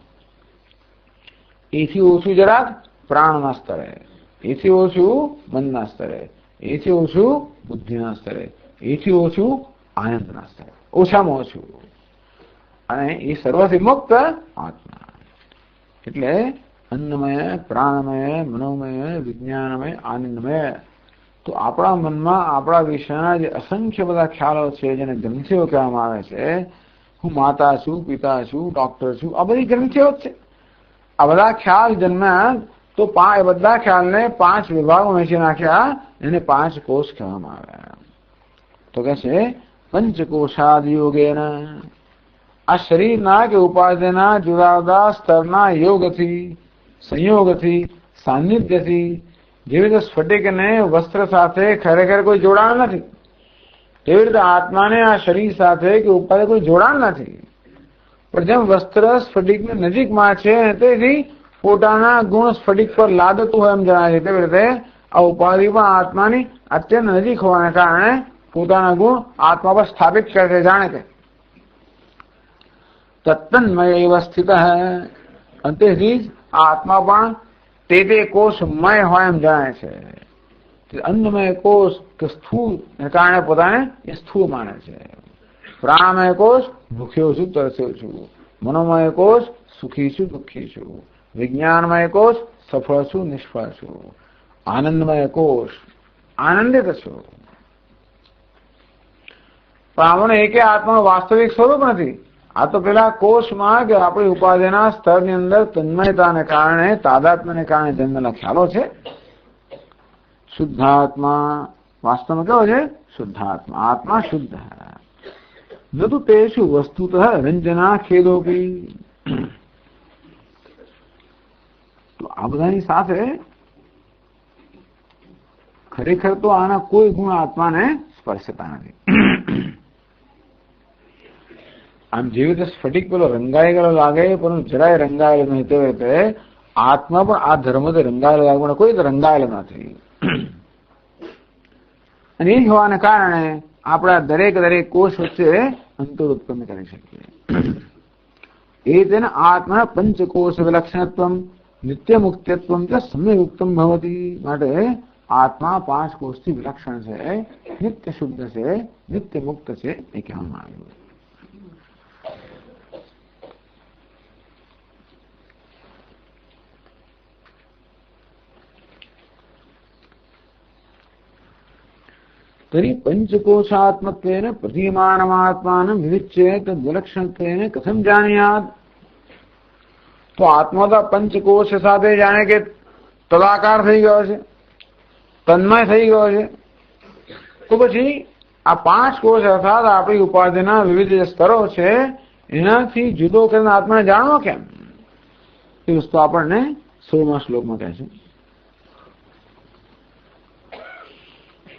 S1: એથી ઓછું જરાક પ્રાણના સ્તરે, એથી ઓછું મનના સ્તરે, એથી ઓછું બુદ્ધિના સ્તરે, એથી ઓછું આનંદના સ્તરે, ઓછામાં ઓછું. અને એ સર્વથી મુક્ત આત્મા. એટલે અન્નમય, પ્રાણમય, મનોમય, વિજ્ઞાનમય, આનંદમય. તો આપણા મનમાં આપણા વિષયના જે અસંખ્ય બધા ખ્યાલો છે, જેને ગ્રંથિઓ કહેવામાં આવે છે, હું માતા છું, પિતા છું, ડોક્ટર છું, આ બધી ગ્રંથિઓ જ છે. આ બધા ખ્યાલ જન્મ્યા તો એ બધા ખ્યાલને 5 વિભાગમાં વહેંચી નાખ્યા, એને 5 કોષ કહેવામાં આવ્યા. તો કે છે પંચકોશાદ યોગેન, આ શરીરના કે ઉપાધિના જુદા જુદા સ્તરના યોગથી, સંયોગથી, સાનિધ્યથી, જેવી રીતે સ્ફટિકને વસ્ત્ર સાથે ખરેખર કોઈ જોડાણ નથી, તેવી રીતે આત્માને આ શરીર સાથે કે ઉપાધિ કોઈ જોડાણ નથી. પણ જેમ વસ્ત્ર સ્ફટિકની નજીકમાં છે, તેથી પોતાના ગુણ સ્ફટિક પર લાદતું હોય એમ જણાય છે, તેવી રીતે આ ઉપાધિ પણ આત્માની અત્યંત નજીક હોવાને કારણે પોતાના ગુણ આત્મા પર સ્થાપિત કરે છે. જાણે કે તત્તન્મય એવ સ્થિત હૈ, તેથી જ આત્મા પણ તે કોષમય હોય એમ જણાય છે. અન્નમય કોષ કે સ્થૂળ ને કારણે પોતાને એ સ્થૂળ માને છે. પ્રાણમય કોષ ભૂખ્યો છું, તરસ્યો છું. મનોમય કોષ સુખી છું, દુઃખી છું. વિજ્ઞાનમય કોષ સફળ છું, નિષ્ફળ છું. આનંદમય કોષ આનંદિત છું. પણ આપણને એકે આત્માનું વાસ્તવિક સ્વરૂપ નથી. આ તો પેલા કોષમાં કે આપણી ઉપાધિના સ્તરની અંદર તન્મયતાને કારણે, તાદાત્મ્યને કારણે જન્મેલા ખ્યાલો છે. શુદ્ધાત્મા વાસ્તવમાં કેવો છે? શુદ્ધાત્મા. આત્મા શુદ્ધ ન તો તેષુ વસ્તુતઃ રંજના ખેદોપી. તો આ બધાની સાથે ખરેખર તો આના કોઈ ગુણ આત્માને સ્પર્શતા નથી. આમ જેવી રીતે સ્ફટિક પેલો રંગાઈ ગયેલો લાગે, પરંતુ જરાય રંગાયેલો નહીં, તેવી રીતે આત્મા પણ આ ધર્મથી રંગાયેલો લાગે, પણ કોઈ રંગાયેલો નથી. અને એ હોવાને કારણે આપણા દરેક કોષ વચ્ચે અંતર ઉત્પન્ન કરી શકીએ. એ તેને આત્મા પંચકોશ વિલક્ષણત્વ નિત્ય મુક્તત્વ સમ્યયુક્તમ ભવતી. માટે આત્મા 5 કોષથી વિલક્ષણ છે, નિત્ય શુદ્ધ છે, નિત્ય મુક્ત છે, એ કહેવામાં આવ્યું. तरी पंचकोशात्मत्वेन प्रतीयमानमात्मानं विविच्य तद्विलक्षणत्वेन कथं जानीयात्. तो आत्मा तो पंचकोश સાથે જાણે કે તદાકાર થઈ ગયો છે, તન્મય થઈ ગયો છે. તો પછી આ 5 કોષ અર્થાત આપણી ઉપાધિના વિવિધ જે સ્તરો છે, એનાથી જુદો કરીને આત્માને જાણવો કેમ? એ વસ્તુ આપણને 16મા શ્લોકમાં કહે છે.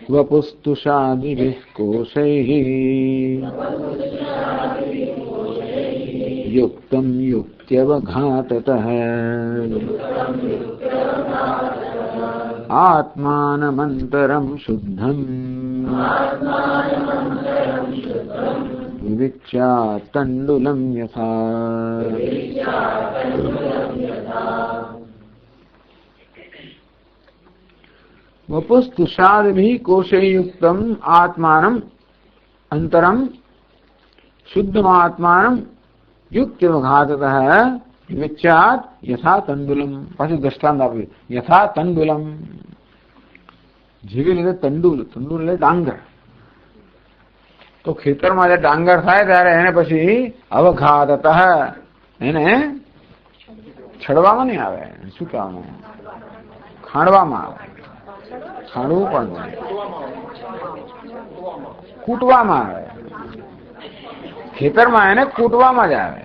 S1: વપુસ્તુષાદિભિઃ કોશૈઃ યુક્તં યુક્ત્યવઘાતતઃ आत्मानमन्तरं शुद्धम् विविच्या तण्डुलं यथा। वपुस्तुषादिभिः कोशयुक्तम् आत्मानम् अंतरम शुद्धमात्मानं युक्तिवघाततः विविच्यात् यथा तंडुलम। पाછું દ્રષ્ટાંત આપ્યું, यथा तंडुलम, જેવી રીતે તંડુલ, તંડુલ એટલે ડાંગર. તો ખેતરમાં જે ડાંગર થાય ત્યારે એને પછી અવઘાતતઃ એને છડવામાં નહીં આવે, શું કહેવામાં, ખાંડવામાં આવે. ખાંડવું પણ કૂટવામાં આવે, ખેતરમાં એને કૂટવામાં જ આવે.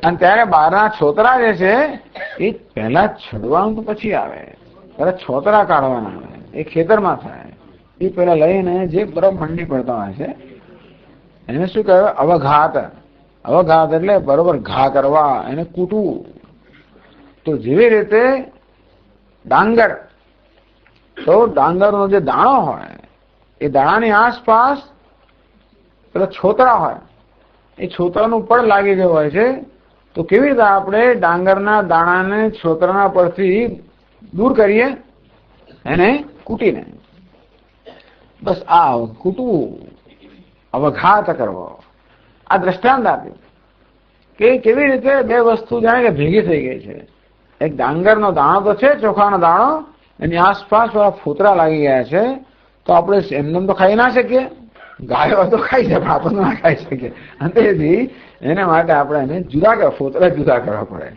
S1: અને ત્યારે બહારના છોતરા જે છે એ પહેલા છડવાનું તો પછી આવે, પહેલા છોતરા કાઢવાના આવે, એ ખેતરમાં થાય. એ પેલા લઈને જે બરફ મંડી પડતા હોય છે એને શું કહેવાય, અવઘાત. અવઘાત એટલે બરોબર ઘા કરવા, એને કૂટવું. તો જેવી રીતે ડાંગર, તો ડાંગરનો જે દાણો હોય એ દાણાની આસપાસ પેલા છોતરા હોય, એ છોતરાનું પડ લાગી ગયું હોય છે. તો કેવી રીતે આપણે ડાંગરના દાણાને છોતરાના પરથી દૂર કરીએ, એને કૂટીને. બસ આ કૂટવું, અવઘાત કરવો. આ દ્રષ્ટાંત આપ્યું કે કેવી રીતે બે વસ્તુ જાણે કે ભેગી થઈ ગઈ છે. એક ડાંગરનો દાણો તો છે, ચોખાનો દાણો, એની આસપાસ ફૂતરા લાગી ગયા છે. તો આપણે એમને તો ખાઈ ના શકીએ, ગાયો તો ખાઈ છે, આપણે તો ના ખાઈ શકીએ. તેથી એના માટે આપણે એને જુદા કરવા, ફૂતરા જુદા કરવા પડે.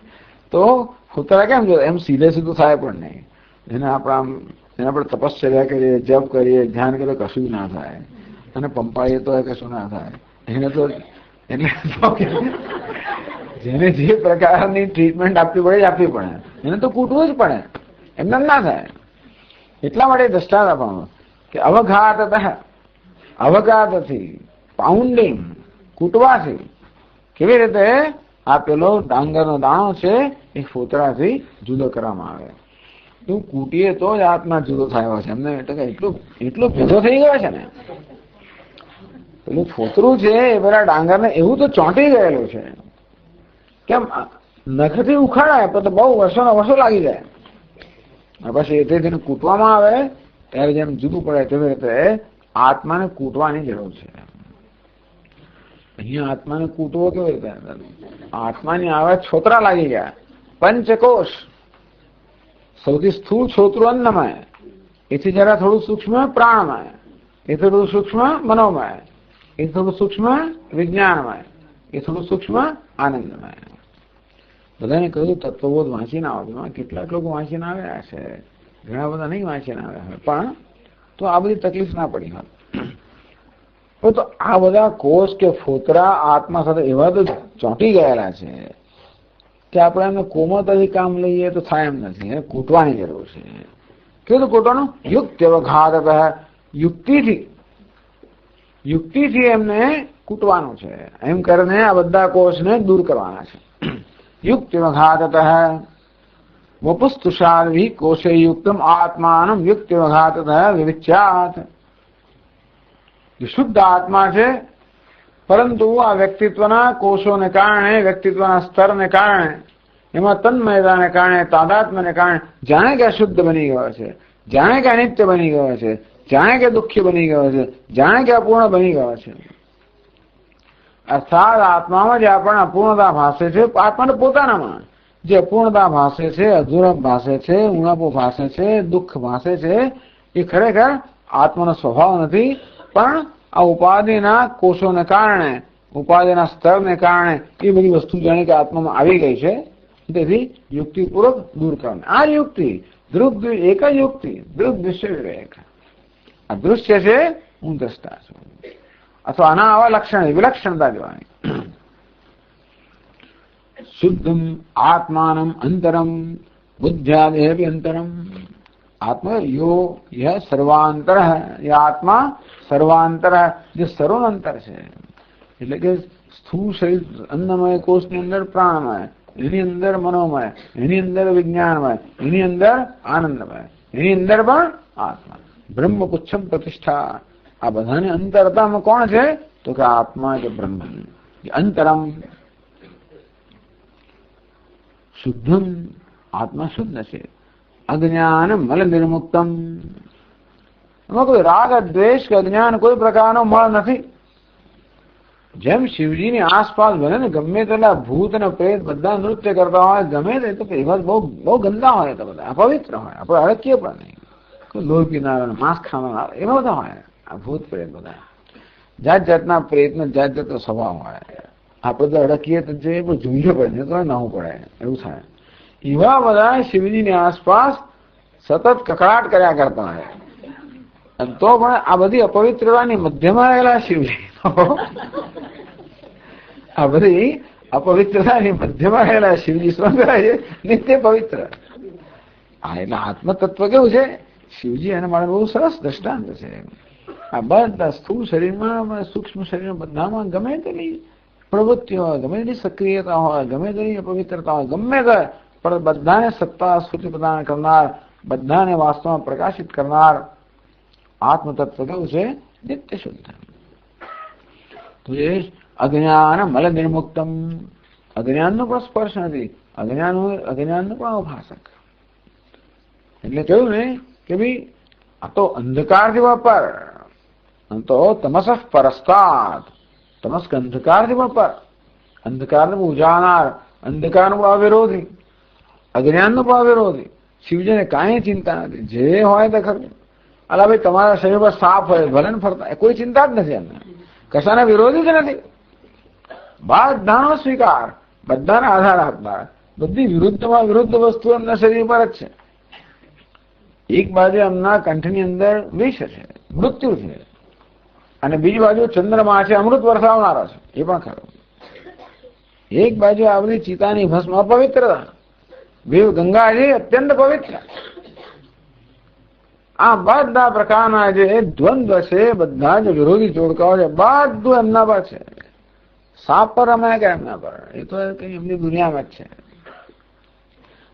S1: તો ફૂતરા કેમ એમ સીધે સીધું થાય પણ નહીં. એને આપણે તપશ્ચર્યા કરીએ, જપ કરીએ, ધ્યાન કરીએ, કશું ના થાય. અને પંપાઈએ તો કશું ના થાય. એને તો એટલે જેને જે પ્રકારની ટ્રીટમેન્ટ આપવી પડે એ આપવી પડે, એને તો કૂટવું જ પડે, એમને ના થાય. એટલા માટે દ્રષ્ટાંત આપવાનું કે અવઘાત, અવઘાતથી, પાઉન્ડિંગ, કૂટવાથી. કેવી રીતે આ પેલો ડાંગરનો દાણો છે એ ફોતરાથી જુદો કરવામાં આવે. તો કૂટીએ તો જ આત્મા જુદો થયો છે. એમને એટલો ભેદો થઈ ગયો છે ને. પેલું ફોતરું છે એ પેલા ડાંગરને એવું તો ચોંટી ગયેલું છે, કેમ નખથી ઉખાડાય તો બહુ વર્ષોના વર્ષો લાગી જાય. પછી તેને કૂટવામાં આવે ત્યારે જેમ જુદું પડે તેવી રીતે આત્માને કૂટવાની જરૂર છે. અહીંયા આત્માને કૂટવો કેવી રીતે? આત્માની આવે છોતરા લાગી ગયા. પંચકોશ, સૌથી સ્થૂળ છોતરું અન્નમય, એથી જરા થોડું સૂક્ષ્મ પ્રાણમય, એ થોડું સૂક્ષ્મ મનોમય, એ થોડું સૂક્ષ્મ વિજ્ઞાનમય, એ થોડું સૂક્ષ્મ આનંદમય. બધાને કહ્યું તત્વબોધ વાંચીને આવો. કેટલાક લોકો વાંચીને આવ્યા છે, ઘણા બધા નહીં વાંચીને આવ્યા હોય, પણ તો આ બધી તકલીફ ના પડી હોત. તો આ બધા કોષ કે ફોતરા આત્મા સાથે એવા તો ચોંટી ગયેલા છે કે આપણે એમને કોમળતાથી કામ લઈએ તો થાય એમ નથી. એને કૂટવાની જરૂર છે. કેવું કૂટવાનું? યુક્તિવઘાતતઃ, યુક્તિથી એમને કૂટવાનું છે. એમ કરીને આ બધા કોષને દૂર કરવાના છે. युक्तिवघाततः वपुस्तुषादिभिः कोशयुक्तम् आत्मानं युक्तिवघाततः विविच्यात्. શુદ્ધ આત્મા છે, પરંતુ આ વ્યક્તિત્વના કોષોને કારણે, વ્યક્તિત્વના સ્તરને કારણે, એમાં તન્મયતાને કારણે, તાદાત્મ્યને કારણે જાણે કે અશુદ્ધ બની ગયો છે, જાણે કે અનિત્ય બની ગયો છે, જાણે કે દુઃખી બની ગયો છે, જાણે કે અપૂર્ણ બની ગયો છે. અર્થાત આત્મામાં જે આપણને અપૂર્ણતા ભાસે છે, આત્માને પોતાનામાં જે અપૂર્ણતા ભાસે છે, અધૂરપ ભાસે છે, ઉણાપો ભાસે છે, દુઃખ ભાસે છે, એ ખરેખર આત્માનો સ્વભાવ નથી, પણ આ ઉપાધિના કોષોને કારણે, ઉપાધિના સ્તરને કારણે એ બધી વસ્તુ જાણે કે આત્મામાં આવી ગઈ છે. તેથી યુક્તિપૂર્વક દૂર કરવાની આ યુક્તિ, એક જ યુક્તિ, દૃગ દૃશ્ય વિવેક. આ દૃશ્ય છે, હું દ્રષ્ટા છું, અથવા આના આવા લક્ષણ, વિલક્ષણતા જોવાની. શુદ્ધમ આત્માનમ અંતરમ બુદ્ધ્યાદેહી અંતરમ. આત્મા યો યહ સર્વાંતર, એ આત્મા સર્વાંતર, જે સર્વનું અંતર છે. એટલે કે સ્થૂળ શરીર અન્નમય કોષની અંદર પ્રાણમય, એની અંદર મનોમય, એની અંદર વિજ્ઞાનમય, એની અંદર આનંદમય, એની અંદર પણ આત્મા. બ્રહ્મપુચ્છમ પ્રતિષ્ઠા. આ બધાની અંતરતામાં કોણ છે? તો કે આત્મા કે બ્રહ્મ. અંતરમ શુદ્ધમ, આત્મા શુદ્ધ છે. અજ્ઞાન મલ નિર્મુક્તમ, એમાં કોઈ રાગ દ્વેષ કે અજ્ઞાન કોઈ પ્રકારનો મળ નથી. જેમ શિવજીની આસપાસ ભલે ને ગમે તેટલા ભૂત અને પ્રેત બધા નૃત્ય કરતા હોય, ગમે તે તો એવા બહુ ગંદા હોય, તો બધા અપવિત્ર હોય, આપણે અડકીએ પણ નહીં. કોઈ લોહી પીનારા, માંસ ખાનારા એવા બધા હોય. આ ભૂત પ્રેત બધા જાત જાતના પ્રેતનો જાત જાતનો સ્વભાવ હોય. આપણે તો અડકીએ તો જે જોઈએ પડે તો નવું પડે, એવું થાય. એવા બધા શિવજીની આસપાસ સતત કકડાટ કર્યા કરતા હોય. તો પણ આ બધી અપવિત્રતાની મધ્યમાં રહેલા શિવજી, આ બધી અપવિત્રતાની મધ્યમાં રહેલા શિવજી શું કરે છે? નિત્ય પવિત્ર. હા, એટલે આત્મતત્વ કેવું છે? શિવજી એના માટે બહુ સરસ દ્રષ્ટાંત છે. આ બધા સ્થૂળ શરીરમાં, સૂક્ષ્મ શરીરમાં બધામાં ગમે તેની પ્રવૃત્તિ હોય, ગમે તેની સક્રિયતા હોય, ગમે તેની અપવિત્રતા હોય, ગમે તે પણ બધાને સત્તા સ્ફૂર્તિ પ્રદાન કરનાર, બધાને વાસ્તવમાં પ્રકાશિત કરનાર આત્મતત્વ કેવું છે? નિત્ય શુદ્ધ. તો એ અજ્ઞાન મલ નિર્મુક્તમ, અજ્ઞાનનો પણ સ્પર્શ નથી, અજ્ઞાનનો પણ અભાસક. એટલે કહ્યું ને કે ભાઈ આ તો અંધકારથી પર, તો તમસ પરસ્તાત, તમસ અંધકારથી પણ પર, અંધકારને ઉજાડનાર, અંધકારનો પણ અવિરોધી, અજ્ઞાનનો પણ અવિરોધી. શિવજીને કાંઈ ચિંતા નથી, જે હોય તે ખરું. અલા ભાઈ તમારા શરીર પર સાપ હોય, ભલે ને ફરતા, કોઈ ચિંતા જ નથી એમને, કશાના વિરોધી જ નથી. બધાનો સ્વીકાર, બધાને આધાર આપનાર, બધી વિરુદ્ધમાં વિરુદ્ધ વસ્તુ એમના શરીર પર જ છે. એક બાજુ એમના કંઠની અંદર વિષ છે, મૃત્યુ છે, અને બીજી બાજુ ચંદ્રમા છે, અમૃત વરસાવનારા છે, એ પણ ખરું. એક બાજુ આ બધી ચિતાની ભસ્મ અપવિત્રતા, દેવ ગંગાજી અત્યંત પવિત્ર. આ બધા પ્રકારના જે દ્વંદ્વ છે, બધા જ વિરોધી જોડકાઓ છે, બધું એમના પર છે. સાપ પર અમે કે એમના પર, એ તો કઈ એમની દુનિયામાં જ છે.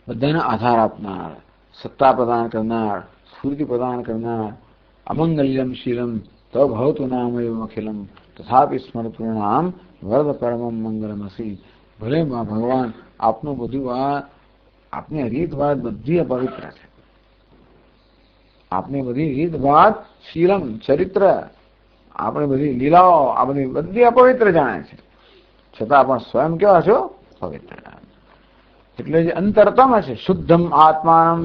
S1: બધાને આધાર આપનાર, સત્તા પ્રદાન કરનાર, સ્ફૂર્તિ પ્રદાન કરનાર. અમંગલ્યમ શીલમ તો ભવતું નામ અખિલમ તથાપિ સ્મરતું નામ વરદ પરમમ મંગલમસી. ભલે ભગવાન આપનું બધું આ આપની રીતવાદ બધી અપવિત્ર છે, આપની બધી રીતવાદ, શીલમ ચરિત્ર, આપણે બધી લીલાઓ, આ બધી અપવિત્ર જાણે છે, છતાં પણ સ્વયં કેવા છો? પવિત્ર. એટલે જે અંતરતમ છે, શુદ્ધમ આત્માનમ,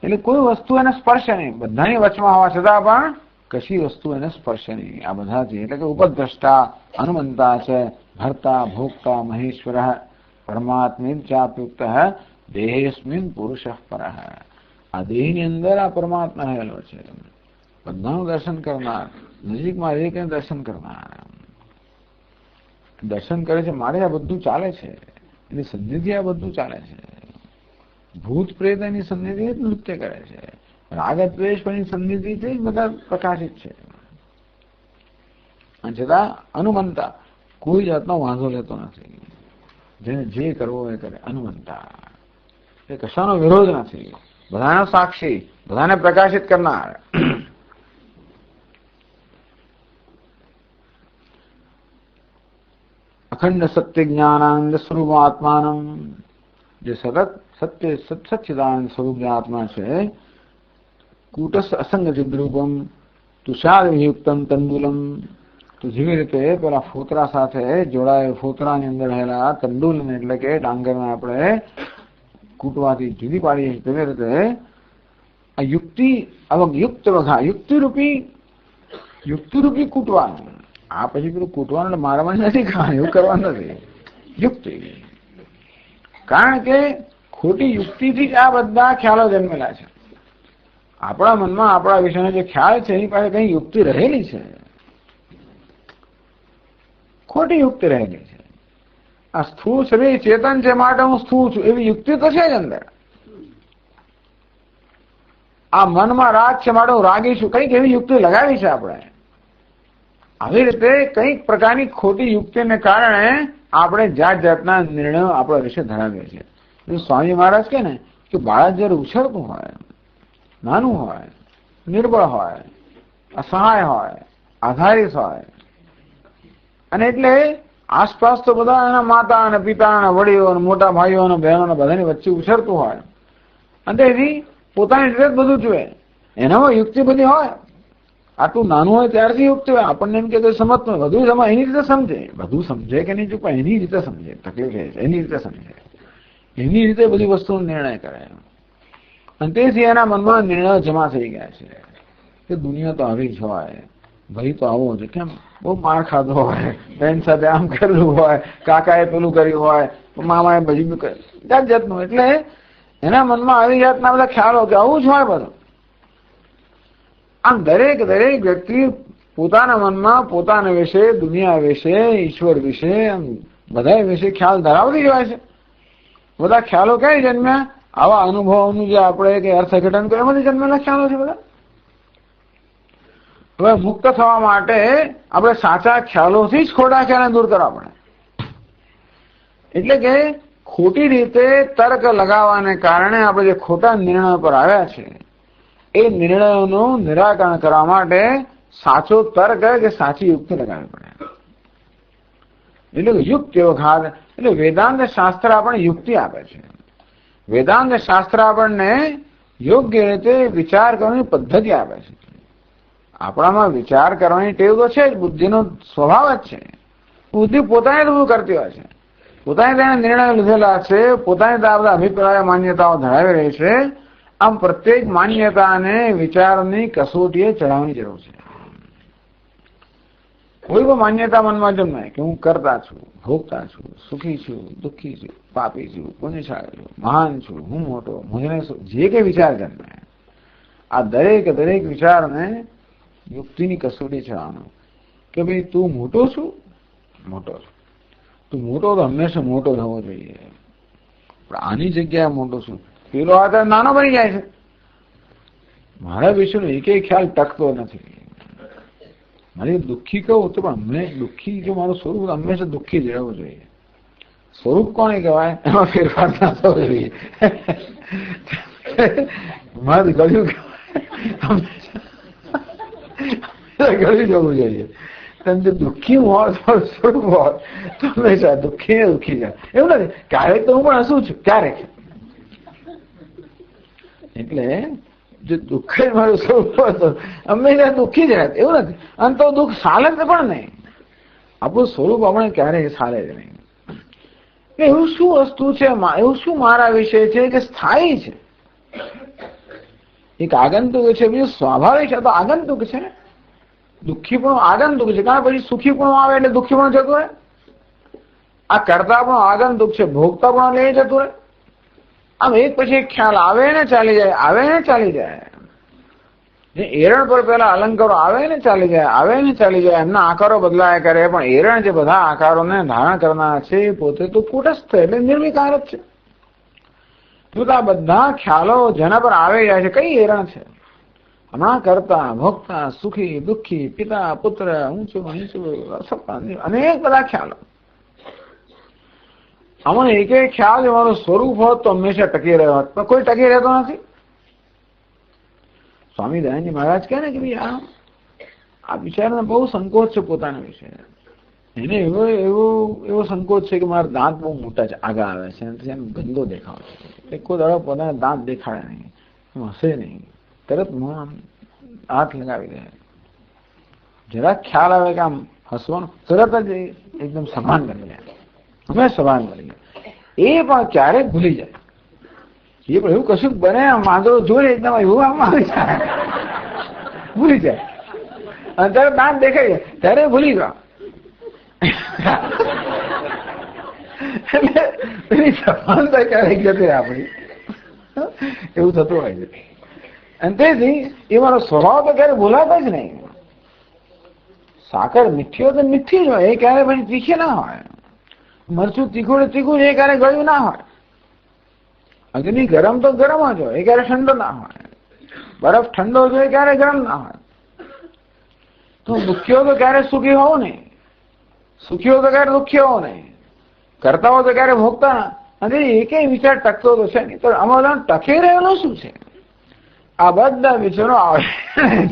S1: એટલે કોઈ વસ્તુ એને સ્પર્શે નહીં, બધાની વચમાં હોવા છતાં પણ કશી વસ્તુ એને સ્પર્શે નહીં. આ બધાથી એટલે કે ઉપદ્રષ્ટા, હનુમંતા છે, ભર્તા ભોગતા મહેશ્વર પરમાત્મિન ચાપ્યુક્ત દેહેસ્મિન પુરુષ પર. આ દેહની અંદર આ પરમાત્મા રહેલો છે, બધાનું દર્શન કરનાર, નજીકમાં રહીને દર્શન કરનાર. દર્શન કરે છે મારે આ બધું ચાલે છે, એની સન્નિધિ આ બધું ચાલે છે. ભૂત પ્રેત એની સન્નિધિ નૃત્ય કરે છે, રાગ દ્વેષ પણ એની સન્નિધિથી બધા પ્રકાશિત છે. અને છતાં હનુમંતા, કોઈ જાતનો વાંધો લેતો નથી, જેને જે કરવો એ કરે. હનુમંતા એ કશાનો વિરોધ નથી, બધાનો સાક્ષી, બધાને પ્રકાશિત કરનાર. અખંડ સત્ય જ્ઞાનાનંદ સ્વરૂપ આત્માનમ, જે સતત સત્ય સચ્ચિદાનંદ સ્વરૂપ આત્મા છે. કૂટસ અસંગ ચિદ્રૂપમ તુષાર વિયુક્તમ તંડુલમ, તો જેવી રીતે પેલા ફોતરા સાથે જોડાયેલ ફોતરાની અંદર રહેલા તંડુલને એટલે કે ડાંગરને આપણે કૂટવાથી જુદી પાડીએ છીએ, તેવી રીતે આ યુક્તિ યુક્ત વઘા, યુક્તિરૂપી કૂટવાનું. આ પછી પેલું કૂટવાનું મારવાનું નથી, એવું કરવાનું નથી. યુક્તિ, કારણ કે ખોટી યુક્તિથી જ આ બધા ખ્યાલો જન્મેલા છે. આપણા મનમાં આપણા વિષયનો જે ખ્યાલ છે એની પાસે કઈ યુક્તિ રહેલી છે, ખોટી યુક્તિ રહેલી છે. આ સ્થૂળ શરીર ચેતન છે માટે હું સ્થૂળ છું એવી યુક્તિ તો છે જ અંદર. આ મનમાં રાગ છે માટે હું રાગી છું, કઈક એવી યુક્તિ લગાવી છે આપણે. આવી રીતે કઈક પ્રકારની ખોટી યુક્તિને કારણે આપણે જાત જાતના નિર્ણયો આપણા વિશે ધરાવીએ છીએ. સ્વામી મહારાજ કે ને કે બાળક જયારે ઉછળતું હોય નાનું હોય, નિર્બળ હોય, અસહાય હોય, આધારિત હોય, અને એટલે આસપાસ તો બધા એના માતા અને પિતા અને વડીલો અને મોટા ભાઈઓ અને બહેનો બધાની વચ્ચે ઉછળતું હોય, અને તેથી પોતાની રીતે જ બધું જોઈએ. એનામાં યુક્તિ બધી હોય. આટલું નાનું હોય ત્યારથી યુક્તિ હોય. આપણને એમ કે સમજતું હોય, બધું સમજ એની રીતે સમજે. બધું સમજે કે નહીં પણ એની રીતે સમજે. તકલીફ છે એની રીતે સમજે, એની રીતે બધી વસ્તુનો નિર્ણય કરે. અને તેથી એના મનમાં નિર્ણય જમા થઈ ગયા છે કે દુનિયા તો આવી જ હોય, ભાઈ તો આવો છે. કેમ બહુ માર ખાધો હોય, બેન સાથે આમ કરેલું હોય, કાકાએ પેલું કર્યું હોય, મામાએ બધું કર્યું, જાત જાતનું. એટલે એના મનમાં આવી જાતના બધા ખ્યાલો કે આવું જ હોય બધું. આમ દરેક વ્યક્તિ પોતાના મનમાં પોતાના વિશે, દુનિયા વિશે, ઈશ્વર વિશે, બધા વિશે ખ્યાલ ધરાવતી જ હોય છે. બધા ખ્યાલો ક્યાંય જન્મ્યા? આવા અનુભવોનું જે આપણે કે અર્થઘટન કર્યું એમાંથી જન્મેલા ખ્યાલો છે બધા. હવે મુક્ત થવા માટે આપણે સાચા ખ્યાલોથી જ ખોટા ખ્યાલને દૂર કરવા પડે. એટલે કે ખોટી રીતે તર્ક લગાવવાને કારણે આપણે જે ખોટા નિર્ણયો પર આવ્યા છે એ નિર્ણયોનું નિરાકરણ કરવા માટે સાચો તર્ક કે સાચી યુક્તિ લગાવવી પડે. એટલે યુક્તિ વખાત એટલે વેદાંત શાસ્ત્ર આપણને યુક્તિ આપે છે. વેદાંત શાસ્ત્ર આપણને યોગ્ય રીતે વિચાર કરવાની પદ્ધતિ આપે છે. આપણામાં વિચાર કરવાની ટેવ તો છે જ, બુદ્ધિનો સ્વભાવ જ છે. બુદ્ધિ પોતાને બધું કરતી હોય છે, પોતાને તેને નિર્ણયો લીધેલા છે, પોતાને બધા અભિપ્રાય માન્યતાઓ ધરાવી રહી છે. આમ પ્રત્યેક માન્યતાને વિચારની કસોટીએ ચડાવવાની જરૂર છે. કોઈ પણ માન્યતા મનમાં જન્મે કે હું કરતા છું, ભોગતા છું, સુખી છું, દુઃખી છું, પાપી છું, પુણ્યશાળી છું, મહાન છું, હું મોટો, મને જે કે વિચાર જન્મે, આ દરેક વિચારને યુક્તિની કસોટી ચડાવવાનો કે ભાઈ તું મોટો છું, મોટો છું, તું મોટો તો હંમેશા મોટો થવો જોઈએ. પણ આની જગ્યાએ મોટો છું, પેલો આધાર નાનો બની જાય છે. મારા વિશેનો એક ખ્યાલ ટકતો નથી. મારે દુઃખી કહું તો પણ હમને દુઃખી, જો મારું સ્વરૂપ હંમેશા દુઃખી જ રહેવું જોઈએ. સ્વરૂપ કોને કહેવાય? એમાં ફેરફાર ના થવો જોઈએ. મારે ગળ્યું ગળી જવું જોઈએ. જો દુઃખી હોય સ્વરૂપ હોય તો હંમેશા દુઃખી જાય. એવું નથી ક્યારેક તો હું પણ હસું છું, ક્યારેક. એટલે જો દુઃખ મારું સ્વરૂપ હોય તો હંમેશા દુઃખી જ રહે, એવું નથી. અને તો દુઃખ સાલે પણ નહીં. આપણું સ્વરૂપ આપણે ક્યારેય સાલે જ નહીં. એવું શું વસ્તુ છે, એવું શું મારા વિશે છે કે સ્થાયી છે? એક આગંતુક છે, બીજું સ્વાભાવિક છે. તો આગંતુક છે, દુઃખી પણ આગંતુક છે. કારણ પછી સુખી પણ આવે એટલે દુઃખી પણ જતું રહે. આ કરતા પણ આગંતુક છે, ભોગતા પણ લઈ જતું રહે. આમ એક પછી એક ખ્યાલ આવે ને ચાલી જાય, આવે ને ચાલી જાય. જે એરણ પર પેલા અલંકારો આવે ને ચાલી જાય, આવે ને ચાલી જાય. એમના આકારો બદલાયા કરે, પણ એરણ જે બધા આકારોને ધારણ કરનાર છે એ પોતે તો કુટસ્થ એટલે નિર્વિકાર જ છે. તો આ બધા ખ્યાલો જેના પર આવે જાય છે, કઈ એરણ છે? હમણાં કરતા, ભોગતા, સુખી, દુઃખી, પિતા, પુત્ર, ઊંચું નીચું, અનેક બધા ખ્યાલો. આમાં એક ખ્યાલ મારું સ્વરૂપ હોત તો હંમેશા ટકી રહ્યો હોત, પણ કોઈ ટકી રહેતો નથી. સ્વામી દયાનંદજી મહારાજ કહે ને કે ભાઈ આ બિચારાને બહુ સંકોચ છે પોતાના વિશે. એને એવો સંકોચ છે કે મારા દાંત બહુ મોટા છે, આગળ આવે છે, એમ ગંદો દેખાવ છે. કોઈ દાડો પોતાના દાંત દેખાડે નહીં, હસે નહીં, તરત મોં આમ હાથ લગાવી દે. જરાક ખ્યાલ આવે કે આમ હસવાનું, તરત જ એકદમ સમાન બની જાય. અમે સમાન બની જાય. એ પણ ક્યારેક ભૂલી જાય. એ પણ એવું કશું બને, માંદરો જોઈ એકદમ એવું આમ આવી જાય, ભૂલી જાય. અને ત્યારે દાંત દેખાય જાય ત્યારે ભૂલી ગયો. એટલે એની સફળતા ક્યારેક જતી આપણી, એવું થતું હોય છે. અને તેથી એ મારો સ્વભાવ તો ક્યારે બોલાતા જ નહીં. સાકર મીઠી હોય તો મીઠી જ હોય, એ ક્યારે પછી તીખી ના હોય. મરચું તીખું તીખું એ ક્યારે ગળ્યું ના હોય. અગ્નિ ગરમ તો ગરમ જ હોય, એ ક્યારે ઠંડો ના હોય. બરફ ઠંડો હોય એ ક્યારે ગરમ ના હોય. તો દુઃખી હો તો ક્યારે સુખી હોવો નહીં, સુખી હો તો ક્યારે દુઃખી હોવો નહીં, કરતા હો તો ક્યારે ભોગતા ના. અને એકેય વિચાર ટકતો તો છે નહીં. તો આમાં ટકી રહેલો શું છે? આ બધા વિચારો આવે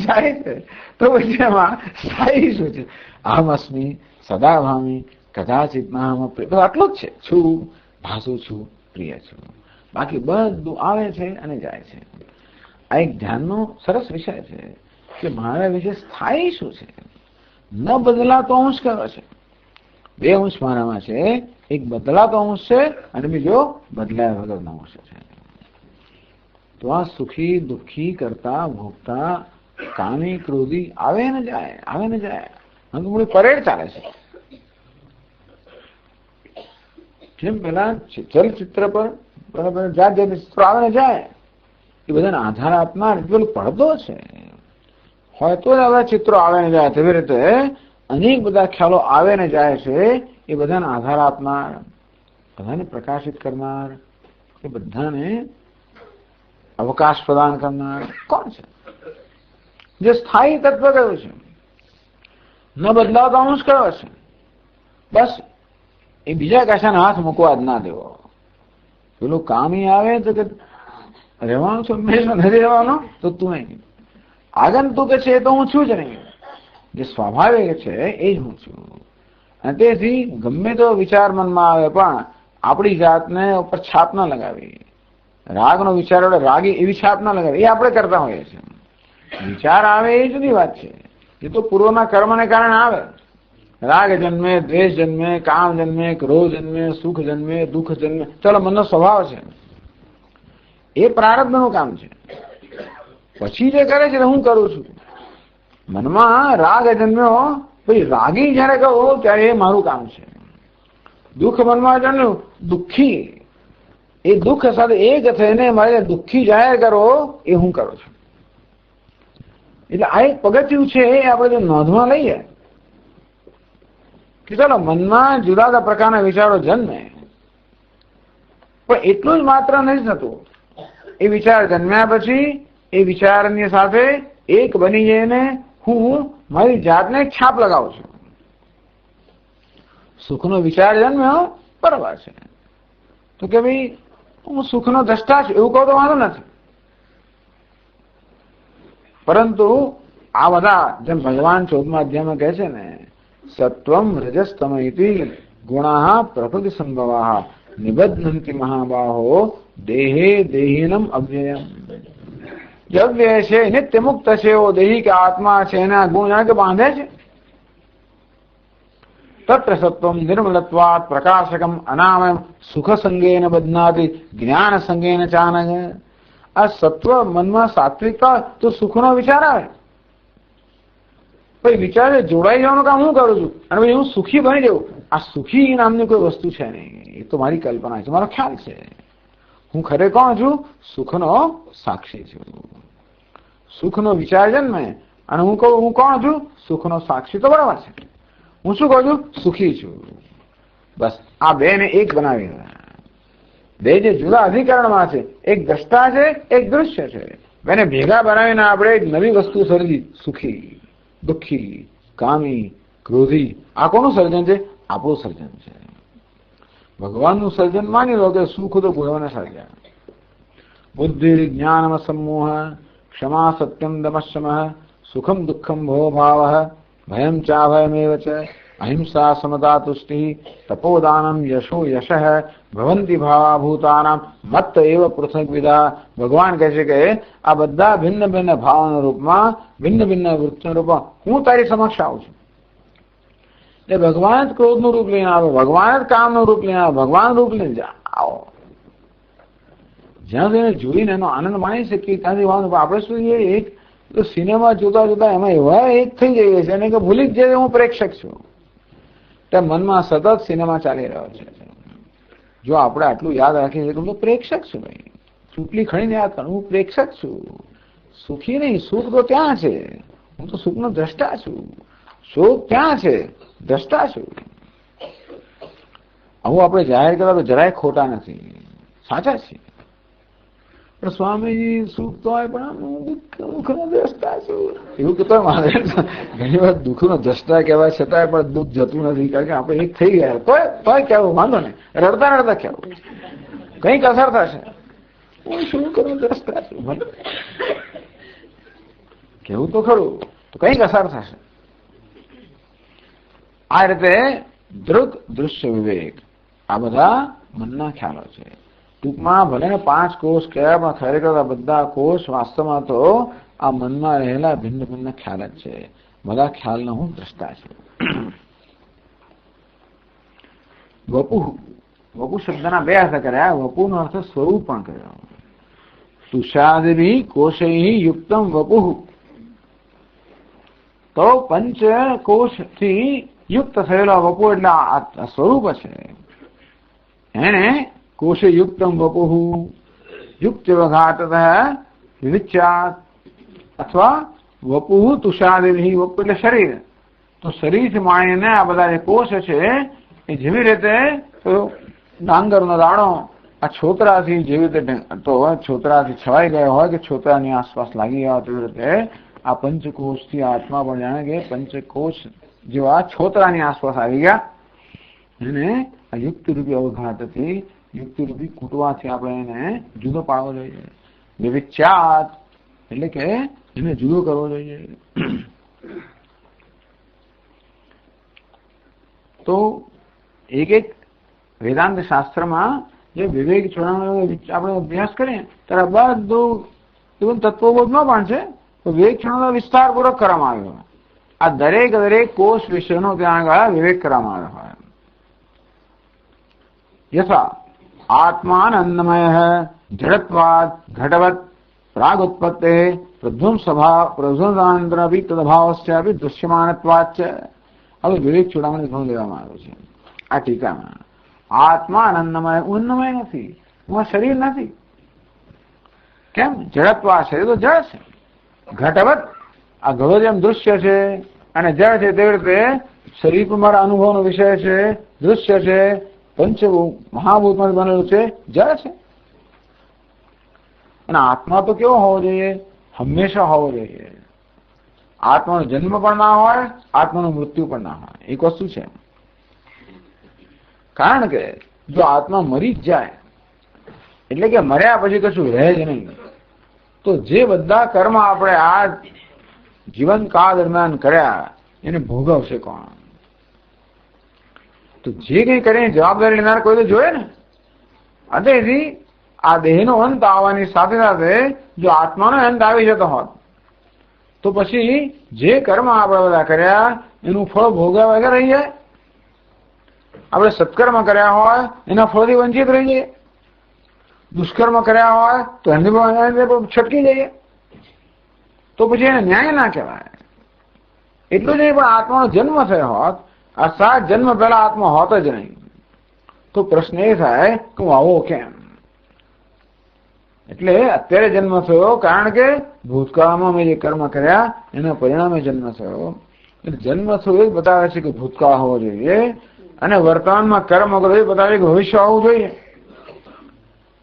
S1: જાય છે, તો પછી એમાં સ્થાયી શું છે? અહમ અસ્મિ સદાભામી કદાચિત નામ, આટલું જ છે, છું, ભાસું છું, પ્રિય છું. બાકી બધું આવે છે અને જાય છે. આ એક ધ્યાનનો સરસ વિષય છે કે મારા વિશે સ્થાયી શું છે? ન બદલાતો અંશ કયો છે? બે અંશ મારામાં છે, એક બદલાતો અંશ છે અને બીજો બદલાયા વગરનો અંશ છે. તો આ સુખી દુઃખી કરતા ભોગતા કામી ક્રોધી આવે ને જાય, આવે ને જાય. અંગમૂળી પરેડ ચાલે છે. જેમ પેલા ચલચિત્ર પર બરાબર જાત જાત ચિત્રો આવે ને જાય, એ બધાને આધાર આપનાર પેલો પડદો છે, હોય તો જ આવા ચિત્રો આવે ને જાય. તેવી રીતે અનેક બધા ખ્યાલો આવે ને જાય છે, એ બધાને આધાર આપનાર, બધાને પ્રકાશિત કરનાર, એ બધાને અવકાશ પ્રદાન કરનાર કોણ છે? જે સ્થાયી તત્વ કયું છે? ન બદલાવતો અંશ કયો છે? બસ એ બીજા કશાને હાથ મૂકવા જ ના દેવો. પેલું કામી આવે તો કે રહેવાનું છે, હંમેશા નથી રહેવાનું, તો તું નહીં. આગંતુક છે એ તો હું છું જ નહીં. જે સ્વાભાવિક છે એ જ હું છું. અને તેથી ગમે તો વિચાર મનમાં આવે પણ આપણી જાતને ઉપર છાપ ના લગાવી. રાગનો વિચાર એટલે રાગી એવી છાપ ના લગાવી, એ આપણે કરતા હોઈએ છીએ. વિચાર આવે એ જુદી વાત છે, એ તો પૂર્વના કર્મને કારણે આવે. રાગ જન્મે, દ્વેષ જન્મે, કામ જન્મે, ક્રોધ જન્મે, સુખ જન્મે, દુઃખ જન્મે. ચલો, મનનો સ્વભાવ છે, એ પ્રારબ્ધનું કામ છે. પછી જે કરે છે હું કરું છું. મનમાં રાગ જન્મ્યો, પછી રાગી જયારે કહું ત્યારે એ મારું કામ છે. દુઃખ મનમાં જન્મ્યું, દુઃખી, એ દુઃખ સાથે એક થઈને મારે દુઃખી જાહેર કરો, એ હું કરું છું. એટલે આ એક પગથિયું છે, એ આપણે જો નોંધમાં લઈએ કે ચાલો મનમાં જુદા જુદા પ્રકારના વિચારો જન્મે, પણ એટલું જ માત્ર નથી થતું. એ વિચાર જન્મ્યા પછી એ વિચારની સાથે એક બની જઈને હું મારી જાતને છાપ લગાવું છું. સુખનો વિચાર જન્મ્યો, બરાબર છે, તો કે ભાઈ હું સુખનો દ્રષ્ટા છું એવું કહું તો વાંધો નથી. પરંતુ આ બધા જેમ ભગવાન 14મા અધ્યાયમાં કહે છે ને, સત્વમ રજસ્તમ ઇતિ ગુણાઃ પ્રકૃતિ સંભવાઃ નિબધ્નન્તિ મહાબાહો દેહે દેહિનમ અવ્યયમ. જે અવ્યય છે, નિત્ય મુક્ત છે, એવો દેહી કે આત્મા છે, એના ગુણ જાણે કે બાંધે છે. તત્ર સત્વમ નિર્મલત્વાત પ્રકાશકમ અનામયમ સુખ સંગેન બધ્નાતિ જ્ઞાન સંગેન ચાનગ. આ સત્વ મનમાં સાત્વિકતા તો સુખનો વિચાર આવે, પછી વિચાર જોડાઈ જવાનું કામ હું કરું છું, અને પછી હું સુખી બની જવું. આ સુખી નામની કોઈ વસ્તુ છે નહીં, એ તો મારી કલ્પના છે, મારો ખ્યાલ છે. હું ખરે કોણ છું? સુખનો સાક્ષી છું. સુખનો વિચાર જન્મે અને હું કહું હું કોણ છું? સુખનો સાક્ષી, તો બરાબર છે. હું શું કહું છું? સુખી છું. બસ આ બે ને એક બનાવી, બે જે જુદા અધિકરણમાં છે, એક દ્રષ્ટા છે, એક દૃશ્ય છે, બેને ભેગા બનાવીને આપણે એક નવી વસ્તુ સર્જી. સુખી, દુઃખી, કામી, ક્રોધી. આ કોનું સર્જન છે? આપણું સર્જન છે. ભગવાનનું સર્જન માની લો કે સુખ તો ભગવાને સર્જ્યા. બુદ્ધિ જ્ઞાનમ સમૂહ, ક્ષમા સત્યમ દમશમ, સુખમ દુઃખમ ભો ભાવ, ભયમ ચાભયમેવ ચ, અહિંસા સમતા તુષ્ટિ, તપોદાનમ યશો યશ ભવંતિ ભાવા ભૂતાનામ મત્ત એવ પૃથક વિદા. ભગવાન કહે છે કે આ બધા ભિન્ન ભિન્ન ભાવના રૂપમાં, ભિન્ન ભિન્ન વૃત્તિના રૂપમાં હું તારી સમક્ષ આવું છું. એટલે ભગવાન જ ક્રોધનું રૂપ લઈને આવે, ભગવાન જ કામનું રૂપ લઈને આવે, ભગવાન રૂપ લઈને આવો. જ્યાં સુધી જોઈને એનો આનંદ માણી શકીએ ત્યાંથી વાંધો. આપણે શું એક તો સિનેમા જોતા જોતા એમાં એવા એક થઈ જઈએ છે અને કે ભૂલી જ જઈએ હું પ્રેક્ષક છું. ત્યાં મનમાં સતત સિનેમા ચાલી રહ્યો છે. જો આપણે આટલું યાદ રાખીએ કે હું તો પ્રેક્ષક છું, ભાઈ ચૂંટણી ખણીને યાદ કરું, હું પ્રેક્ષક છું, સુખી નહીં. સુખ તો ત્યાં છે, હું તો સુખનો દ્રષ્ટા છું. સુખ ત્યાં છે, દ્રષ્ટા છું. આવું આપણે જાહેર કરવા તો જરાય ખોટા નથી, સાચા છીએ. પણ સ્વામીજી સુખ તો હોય પણ દુઃખનો દ્રષ્ટા છું એવું કહેતા મારે. ઘણી વાર દુઃખનો દ્રષ્ટા કહેવાય છતાંય પણ દુઃખ જતું નથી, કારણ કે આપણે એક થઈ ગયા. તોય કહેવું વાંધો નહીં, રડતા રડતા કહેવું, કંઈક અસર થશે. હું શું કરું? દ્રષ્ટા છું. કેવું તો ખરું, તો કંઈક અસર થશે. આ રીતે દૃક, દૃશ્ય, વિવેક આ બધા મનના ખ્યાલો છે. ટૂંકમાં ભલે ને 5 કોષ કહેવાય, પણ ખરેખર આ બધા કોષ વાસ્તવમાં તો આ મનમાં રહેલા ભિન્ન ભિન્ન ખ્યાલ જ છે. બધા ખ્યાલનો હું દ્રષ્ટા છે. વપુ, વપુ શબ્દના 2 અર્થ કર્યા. વપુનો અર્થ સ્વરૂપ પણ કર્યો. તુષાદિભિ કોશૈ યુક્તમ વપુ, તો 5 કોષથી યુક્ત થયેલો વપુ એટલે આ સ્વરૂપ છે. એને કોશે યુક્તમ વપુ યુક્ત વઘાતઃ વિવિચ્યાત, અથવા વપુ તુષાદિભિ, વપુ એટલે શરીર. તો શરીરથી માંડીને આ બધા જે કોષ છે એ જેવી રીતે ડાંગરનો દાણો આ છોતરાથી જેવી રીતે તો છોતરાથી છવાઈ ગયો હોય કે છોતરાની આસપાસ લાગી ગયા તેવી રીતે આ પંચકોષથી આત્મા પણ જાણે કે પંચકોષ જેવા છોતરાની આસપાસ આવી ગયા. એને આ યુક્ત રૂપી અવઘાતથી, યુક્ત રૂપી કૂટવાથી આપણે એને જુદો પાડવો જોઈએ. વિવિચ્યાત એટલે કે એને જુદો કરવો જોઈએ. તો એક વેદાંત શાસ્ત્રમાં જે વિવેક ચોડામણીનો આપણે અભ્યાસ કરીએ ત્યારે બધું તત્વબોધ ન પણ છે, તો વિવેક ચોડામણીનો વિસ્તારપૂર્વક કરવામાં આવ્યો. આ દરેક કોષ વિશેનો ત્યાં આગળ વિવેક કરવામાં આવ્યો હોય. યથા આત્માનંદમય જડત્વાદ ઘટવત પ્રાગુત્પત્તે પ્રધ્વંસાનંતરપી તદભાવસ્યાપી દૃશ્યમાનત્વાદ છે. હવે વિવેક ચોડામણી ઘણું લેવામાં આવ્યું છે આ ટીકામાં. આત્મા આનંદમય, ઉન્નમય નથી, એમાં શરીર નથી. કેમ? જડત્વા, શરીર તો જળ છે. ઘટવત, આ ઘડો જેમ દૃશ્ય છે અને જળ છે તેવી રીતે શરીર પણ મારા અનુભવનો વિષય છે, દૃશ્ય છે, પંચ મહાભૂતમાં બનેલું છે, જળ છે. અને આત્મા તો કેવો હોવો જોઈએ? હંમેશા હોવો જોઈએ. આત્માનો જન્મ પણ ના હોય, આત્માનું મૃત્યુ પણ ના હોય. એક વસ્તુ છે. કારણ કે જો આત્મા મરી જ જાય એટલે કે મર્યા પછી કશું રહે જ નહીં, તો જે બધા કર્મ આપણે આ જીવનકાળ દરમિયાન કર્યા એને ભોગવશે કોણ? તો જે કંઈ કરીને જવાબદારી લેનાર કોઈ તો જોઈએ ને. તેથી આ દેહનો અંત આવવાની સાથે સાથે જો આત્માનો અંત આવી જતો હોત તો પછી જે કર્મ આપણે બધા કર્યા એનું ફળ ભોગવ્યા વગર રહી જાય. આપણે સત્કર્મ કર્યા હોય એના ફળથી વંચિત રહી જઈએ, દુષ્કર્મ કર્યા હોય તો એને છટકી જઈએ, તો પછી એને ન્યાય ના કહેવાય. એટલું જ નહીં, પણ આત્માનો જન્મ થયો હોત, આ 7 જન્મ પહેલા આત્મા હોત જ નહીં, તો પ્રશ્ન એ થાય કે હું આવો કેમ? એટલે અત્યારે જન્મ થયો કારણ કે ભૂતકાળમાં મેં જે કર્મ કર્યા એના પરિણામે જન્મ થયો. જન્મ થયો એ બતાવે છે કે ભૂતકાળ હોવો જોઈએ, અને વર્તમાનમાં કર્મ કરો એ બતાવે કે ભવિષ્ય હોવું જોઈએ.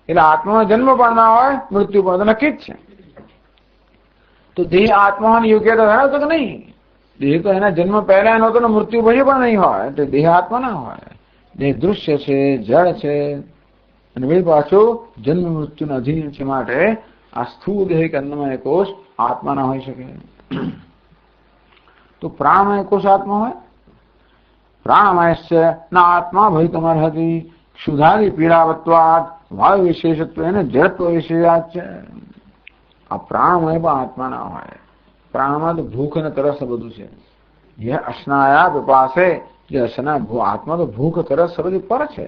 S1: એટલે આત્માનો જન્મ પણ ના હોય, મૃત્યુ પણ તો નક્કી જ છે. તો દેહ આત્માની યોગ્યતા ધરાવતો કે નહીં? દેહ તો એના જન્મ પહેલા એનો તો મૃત્યુ પછી પણ નહીં હોય, તો દેહ આત્મા ના હોય. દેહ દૃશ્ય છે, જળ છે, અને વળી પાછું જન્મ મૃત્યુના અધીન છે. માટે આ સ્થૂળ દેહ કે અન્નમય કોષ આત્મા ના હોઈ શકે. તો પ્રાણમય કોષ આત્મા હોય. પ્રાણમય ના આત્મા ભયતમર્હતિ ક્ષુધાદી પીડાવત્વાદ વાયુ વિશેષત્વ એને જડત્વ વિશેષાત છે. આ પ્રાણમય પણ આત્મા ના હોય. પ્રાણમાં તો ભૂખ અને તરસ બધું છે. જે અશ્નાયા પીપાસે, જે અશ્ના આત્મા તો ભૂખ તરસ બધી પર છે.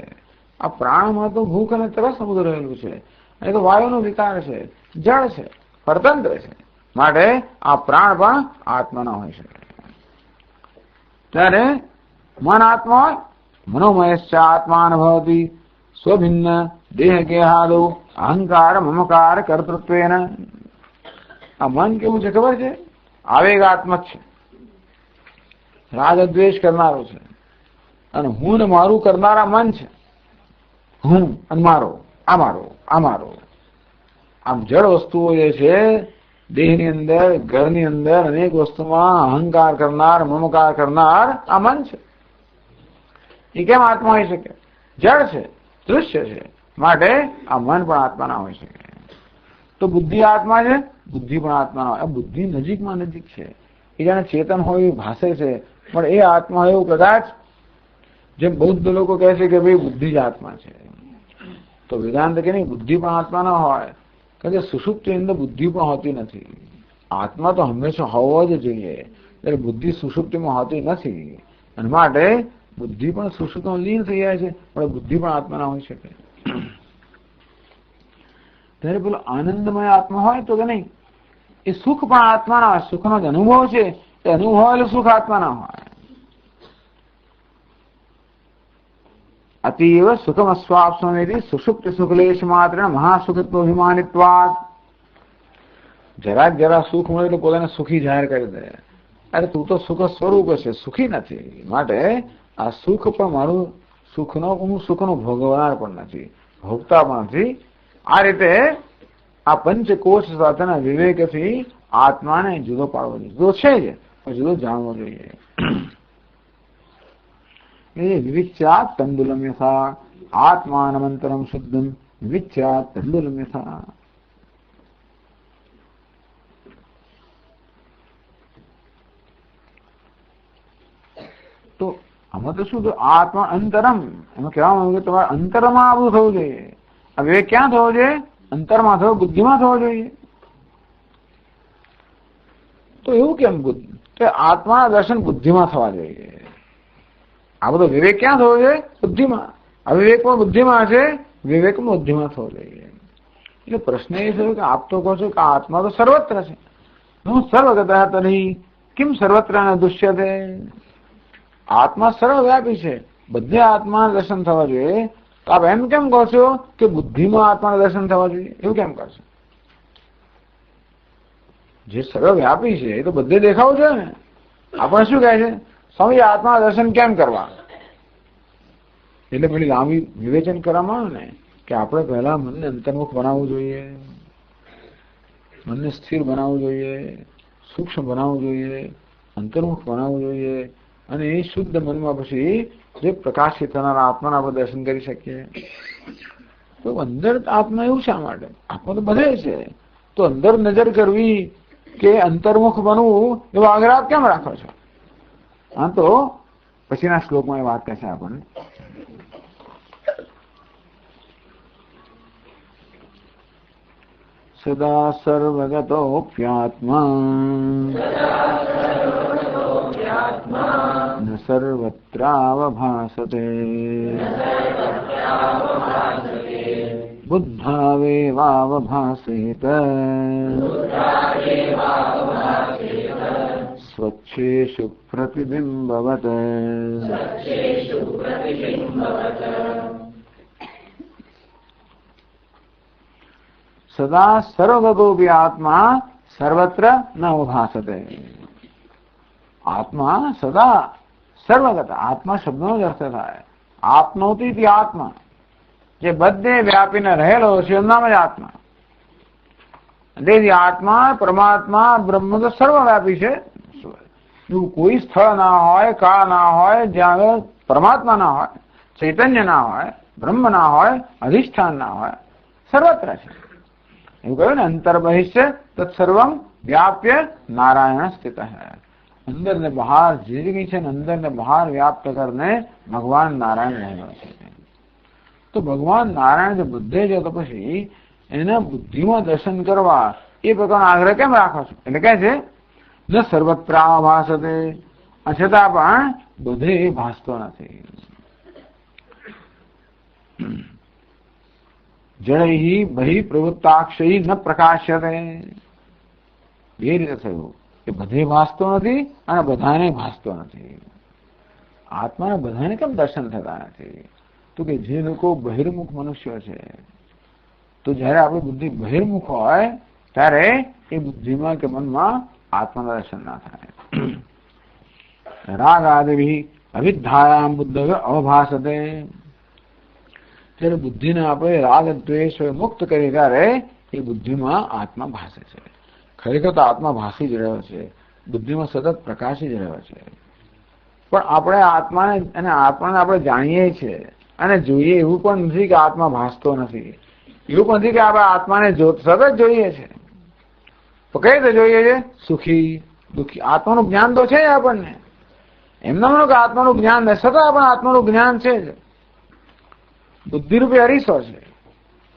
S1: આ પ્રાણમાં તો ભૂખ અને તરસ બધું રહેલું છે. એ તો વાયુનો વિકાર છે, જળ છે, પરતંત્ર છે. માટે આ પ્રાણ પણ આત્મા ના હોઈ શકે. ત્યારે મન આત્મા હોય. મનોમયશ્ચ આત્માન ભવતિ સ્વભિન્ન દેહ ગેહાદો અહંકાર મમકાર કર્તૃત્વેન. આ મન કેવું છે ખબર છે? આવેગાત્મક છે, રાગ દ્વેષ કરનારો છે, અને હું ને મારું કરનારા મન છે. હું અને મારો, આ મારો, આ મારો. આમ જળ વસ્તુઓ જે છે દેહની અંદર, ઘરની અંદર અનેક વસ્તુમાં અહંકાર કરનાર, મમકાર કરનાર આ મન છે. એ કેમ આત્મા હોઈ શકે? જળ છે, દૃશ્ય છે. માટે આ મન પણ આત્મા ના હોઈ શકે. તો બુદ્ધિ આત્મા છે, બુદ્ધિ પણ આત્મા હોય. બુદ્ધિ નજીકમાં નજીક છે, એ જાણે ચેતન હોય ભાષે છે, પણ એ આત્મા એવું કદાચ જેમ બૌદ્ધ લોકો કહે છે કે ભાઈ બુદ્ધિ જ આત્મા છે, તો વેદાંત કે નહીં, બુદ્ધિ પણ આત્મા ના હોય. કારણ કે સુષુપ્તિ અંદર બુદ્ધિ પણ હોતી નથી. આત્મા તો હંમેશા હોવો જ જોઈએ, એટલે બુદ્ધિ સુષુપ્તિમાં હોતી નથી. અને માટે બુદ્ધિ પણ સુષુપ્તિમાં લીન થઈ જાય છે, પણ બુદ્ધિ પણ આત્મા ના હોઈ શકે. ત્યારે પેલો આનંદમય આત્મા હોય તો કે નહીં, એ સુખ પણ આત્મા ના હોય. સુખનો જ અનુભવ છે, એ અનુભવ એટલે સુખ આત્મા ના હોય. અતીવ સુખમ અસ્વાપ્સમેતિ સુષુપ્તિ સુખલેશ માત્ર મહાસુખત્વ અભિમાનિત્વાદ. જરા સુખ મળે એટલે પોતાને સુખી જાહેર કરી દે. અરે તું તો સુખ સ્વરૂપ છે, સુખી નથી. માટે આ સુખ પણ મારું હું સુખનો ભોગવનાર પણ નથી, ભોગતા પણ નથી. આ રીતે આ પંચકોશ સાથેના વિવેકથી આત્માને જુદો પાડવો જોઈએ. જુદો છે જ, પણ જુદો જાણવો જોઈએ. વિવિચ્યાત તંડુલમ યથા આત્માનમંતરમ શુદ્ધમ વિવિચ્યાત તંડુલમ યથા. તો આમાં તો શું, આત્મા અંતરમ, એમાં કહેવા માંગે તમારે અંતરમાં આવું થવું જોઈએ. હવે ક્યાં થવો જોઈએ? અંતરમાં થવો, બુદ્ધિમાં થવો જોઈએ. તો એવું કેમ બુદ્ધિ કે આત્માના દર્શન બુદ્ધિમાં થવા જોઈએ? આ બધો વિવેક ક્યાં થવો જોઈએ? બુદ્ધિમાં. અવિવેક પણ બુદ્ધિમાં છે, વિવેક પણ બુદ્ધિમાં થવો જોઈએ. એટલે પ્રશ્ન એ થયો કે આપ તો કહો છો કે આત્મા તો સર્વત્ર છે, હું સર્વગતઃ તર્હિ કિમ સર્વત્ર ન દૃશ્યતે? આત્મા સર્વવ્યાપી છે, બધે આત્માના દર્શન થવા જોઈએ, તો આપ એમ કેમ કહો છો કે બુદ્ધિમાં આત્માના દર્શન થવા જોઈએ? એવું કેમ કરશો? જે સર્વવ્યાપી છે એ તો બધે દેખાવું જોઈએ ને. આપણે શું કહે છે, સ્વામી આત્મા દર્શન કેમ કરવા? એટલે પેલી લાંબી વિવેચન કરવામાં આવે ને કે આપણે પહેલા મનને અંતર્મુખ બનાવવું જોઈએ, મનને સ્થિર બનાવવું જોઈએ, સૂક્ષ્મ બનાવવું જોઈએ, અંતર્મુખ બનાવવું જોઈએ, અને એ શુદ્ધ મનમાં પછી જે પ્રકાશિત થનારા આત્માના આપણે દર્શન કરી શકીએ. તો અંદર આત્મા એવું શા માટે? આત્મા તો બધે છે, તો અંદર નજર કરવી કે અંતર્મુખ બનવું એવો આગ્રહ કેમ રાખો છો? હા, તો પછીના શ્લોકમાં એ વાત કહે છે આપણને. સદા સર્વગતોપ્યાત્મા ન સર્વત્રાવભાસતે બુદ્ધાવેવાવભાસેત સ્વચ્છેષુ પ્રતિબિંબવત. સદા સર્વગતોપી આત્મા સર્વત્ર ન અવભાસતે. આત્મા સદા સર્વગત, આત્મા શબ્દનો જ અર્થ થાય આપનોતી આત્મા, જે બધે વ્યાપીને રહેલો છે એનું નામ જ આત્મા. તેથી આત્મા પરમાત્મા બ્રહ્મ તો સર્વવ્યાપી છે. એવું કોઈ સ્થળ ના હોય, કાળ ના હોય જ્યાં પરમાત્મા ના હોય, ચૈતન્ય ના હોય, બ્રહ્મ ના હોય, અધિષ્ઠાન ના હોય, સર્વત્ર છે. એવું કહ્યું ને, અંતર બહિષ્ય તત્સર્વમ વ્યાપ્ય નારાયણ સ્થિત હૈ. અંદર ને બહાર જે જગ્યા છે ને, અંદર ને બહાર વ્યાપ્ત કરીને ભગવાન નારાયણ રહેલો છે. તો ભગવાન નારાયણ જે બુદ્ધે છે, તો પછી એના બુદ્ધિમાં દર્શન કરવા એ પ્રકારનો આગ્રહ કેમ રાખો છો? એટલે કહે છે ન સર્વત્રાભાસતે, છતાં પણ બધે ભાસતો નથી. જળૈ બહિ પ્રવૃત્તાક્ષય ન પ્રકાશ્યતે. બે રીતે થયું કે બધે ભાસતો નથી અને બધાને ભાસતો નથી. આત્માને બધાને કેમ દર્શન થતા નથી? તો કે જે લોકો બહિર્મુખ મનુષ્યો છે, તો જયારે આપણી બુદ્ધિ બહિર્મુખ હોય ત્યારે એ બુદ્ધિમાં કે મનમાં આત્માના દર્શન ના થાય. રાગ આદિ અવિદ્યાયામ બુદ્ધ અવભાસતે. ત્યારે બુદ્ધિને આપણે રાગ દ્વેષ મુક્ત કરી ત્યારે એ બુદ્ધિમાં આત્મા ભાસે છે. ખરેખર તો આત્મા ભાસી જ રહ્યો છે, બુદ્ધિમાં સતત પ્રકાશી જ રહ્યો છે. પણ આપણે આત્માને અને આત્માને આપણે જાણીએ છીએ અને જોઈએ એવું પણ નથી કે આત્મા ભાસતો નથી. એવું પણ નથી કે આપણે આત્માને સતત જોઈએ છે. તો કઈ રીતે જોઈએ છે? સુખી દુઃખી. આત્માનું જ્ઞાન તો છે આપણને, એમના મને કે આત્માનું જ્ઞાન નથી, છતાં પણ આત્માનું જ્ઞાન છે જ. બુદ્ધિરૂપી અરીસો છે,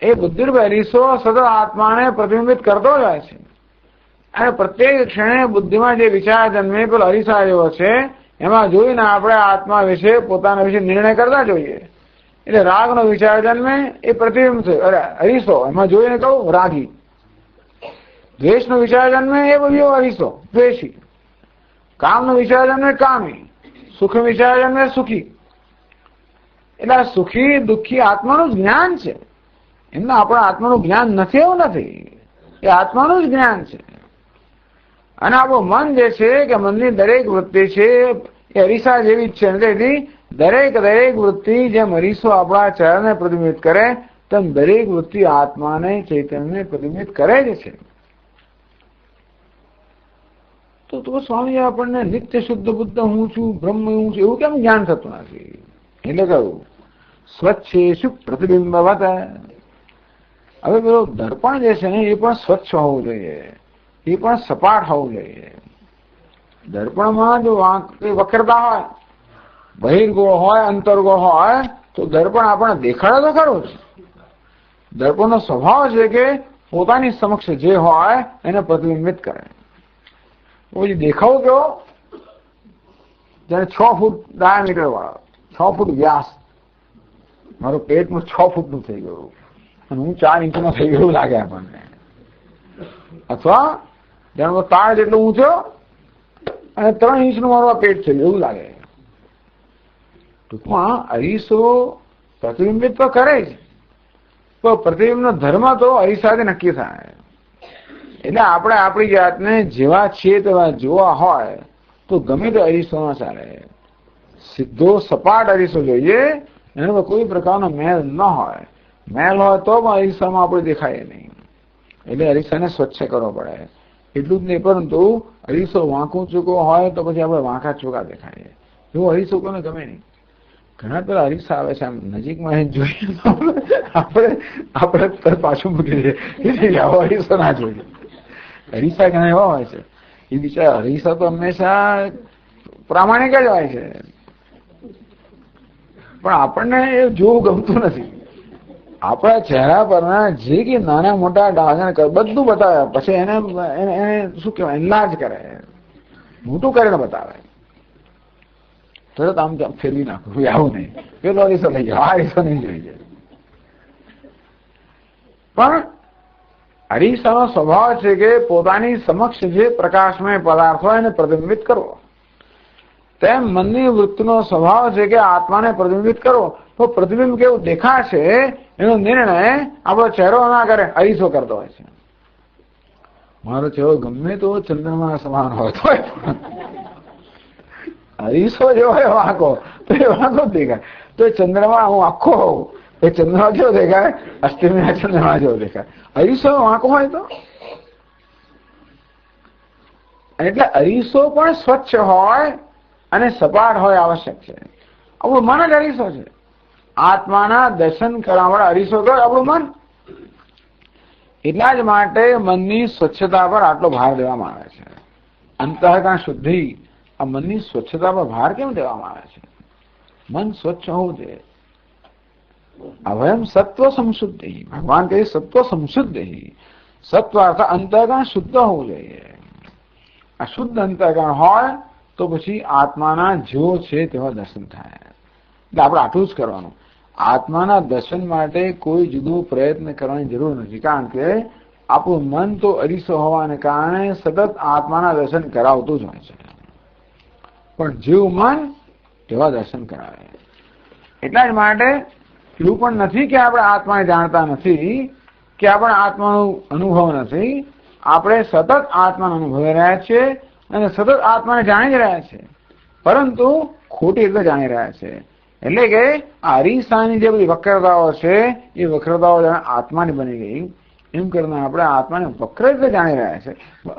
S1: એ બુદ્ધિરૂપી અરીસો સતત આત્માને પ્રતિબિંબિત કરતો જાય છે. અને પ્રત્યેક ક્ષણે બુદ્ધિમાં જે વિચાર જન્મે પેલો અરીસા જેવો છે, એમાં જોઈને આપણે આત્મા વિશે પોતાના વિશે નિર્ણય કરતા જોઈએ. એટલે રાગનો વિચાર જન્મે એ પ્રતિબિંબ છે, અરીસો, એમાં જોઈને કહું રાગી. દ્વેષનો વિચાર જન્મે એ બધો અરીસો, દ્વેષી. કામનો વિચાર જન્મે કામી. સુખ વિચાર જન્મે સુખી. એટલે સુખી દુઃખી આત્માનું જ્ઞાન છે. એમના આપણા આત્માનું જ્ઞાન નથી એવું નથી, એ આત્માનું જ જ્ઞાન છે. અને આપણું મન જે છે કે મનની દરેક વૃત્તિ છે એ અરીસા જેવી જ છે. તેથી દરેક વૃત્તિ જેમ અરીસો આપણા ચહેરાને પ્રતિબિંબિત કરે તેમ દરેક વૃત્તિ આત્માને ચૈતન્યને પ્રતિબિંબિત કરે જ છે. તો સ્વામી આપણને નિત્ય શુદ્ધ બુદ્ધ હું છું, બ્રહ્મ હું છું એવું કેમ જ્ઞાન થતું નથી? એટલે કહ્યું સ્વચ્છેષુ પ્રતિબિંબવત. હવે પેલો દર્પણ જે છે ને એ પણ સ્વચ્છ હોવું જોઈએ, એ પણ સપાટ હોવું જોઈએ. દર્પણમાં જો વક્રતા હોય, બહિર્ગોળ હોય, અંતર્ગોળ હોય તો દર્પણ આપણને દેખાડે તો ખરું જ. દર્પણનો સ્વભાવ છે કે પોતાની સમક્ષ જે હોય એને પ્રતિબિંબિત કરે. પછી દેખાવ કેવો? જાણે 6 ફૂટ ડાયામીટર વાળો, 6 ફૂટ વ્યાસ. મારું પેટનું 6 ફૂટનું થઈ ગયું અને હું 4 ઇંચનો થઈ ગયું લાગે આપણને. અથવા જાણે તાળ જેટલો ઊંચો અને 3 ઇંચનું મારું આ પેટ થઈ ગયું એવું લાગે. ટૂંકમાં અરીસો પ્રતિબિંબિત તો કરે જ, પણ પ્રતિબિંબનો ધર્મ તો અરીસાથી નક્કી થાય. એટલે આપણે આપણી જાતને જેવા છીએ તેવા જોવા હોય તો ગમે તે અરીસો ના ચાલે. સીધો સપાટ અરીસો જોઈએ, એનો કોઈ પ્રકારનો મેલ ન હોય. મેલ હોય તો પણ અરીસામાં આપણે દેખાય નહીં. એટલે અરીસાને સ્વચ્છ કરવો પડે. એટલું જ નહીં, પરંતુ અરીસો વાંકું ચૂકો હોય તો પછી આપણે વાંકા ચૂકા દેખાય. એવું અરીસો કોને ગમે નહીં. ઘણા પેલા અરીસા આવે છે, આમ નજીકમાં જોઈએ તો આપણે પાછું મૂકી દઈએ, આવો અરીસો ના જોઈએ. અરીસા ઘણા એવા હોય છે, એ બિચારા અરીસા તો હંમેશા પ્રામાણિક જ હોય છે, પણ આપણને એ જોવું ગમતું નથી. આપણા ચહેરા પરના જે કે નાના મોટા ડાઘણ બધું બતાવે, પછી એને શું કહેવાય, એનલાર્જ કરે, મોટું કરીને બતાવે. તરત આમ ફેરવી નાખું, આવું નહીં, પેલો અરીસો લઈ જાય, આ અરીસો નહીં જોઈ જાય. પણ અરીસાનો સ્વભાવ છે કે પોતાની સમક્ષ જે પ્રકાશમય પદાર્થ હોય એને પ્રતિબિંબિત કરવો. તેમ મનની વૃત્તિનો સ્વભાવ છે કે આત્માને પ્રતિબિંબિત કરવો. તો પ્રતિબિંબ કેવું દેખાશે એનો નિર્ણય આપણો ચહેરો ના કરે, અરીસો કરતો હોય છે. મારો ચહેરો ગમે તો ચંદ્રમા સમાન હોય તો અરીસો જો હોય વાંકો તો એ વાંકો દેખાય. તો એ ચંદ્રમા હું આખો હોઉં, એ ચંદ્રમા કેવો દેખાય? અષ્ટમીના ચંદ્રમા જેવો દેખાય. અરીસો વાંકો હોય તો. એટલે અરીસો પણ સ્વચ્છ હોય અને સપાટ હોય આવશ્યક છે. આપણું મન જ અરીસો છે. આત્માના દર્શન કરવા વાળા અરીસો તો આપણું મન. એટલા જ માટે મનની સ્વચ્છતા પર આટલો ભાર દેવામાં આવે છે. અંતઃકરણ શુદ્ધિ, આ મનની સ્વચ્છતા પર ભાર કેમ દેવામાં આવે છે? મન સ્વચ્છ હોવું જોઈએ. અવયમ સત્વ સંશુદ્ધિ, ભગવાન કહે સત્વ સંશુદ્ધિ. સત્વ અર્થ અંતઃકરણ શુદ્ધ હોવું જોઈએ. આ શુદ્ધ અંતઃકરણ હોય તો પછી આત્માના જેવો છે તેવા દર્શન થાય. એટલે આપણે આટલું જ કરવાનું. આત્માના દર્શન માટે કોઈ જુદો પ્રયત્ન કરવાની જરૂર નથી, કારણ કે આપણું મન તો અરીસો હોવાને કારણે સતત આત્માના દર્શન કરાવતું જ હોય છે. પણ જેવું મન તેવા દર્શન કરાવે. એટલા જ માટે એવું પણ નથી કે આપણે આત્માને જાણતા નથી, કે આપણે આત્માનો અનુભવ નથી. આપણે સતત આત્માનો અનુભવી રહ્યા છીએ અને સતત આત્માને જાણી જ રહ્યા છીએ, પરંતુ ખોટી રીતે જાણી રહ્યા છે. એટલે કે આ અરીસાની જે બધી વક્રતાઓ છે એ વક્રતાઓ જાણે આત્માની બની ગઈ એમ કરીને આપણે આત્માને વક્ર રીતે જાણી રહ્યા છે.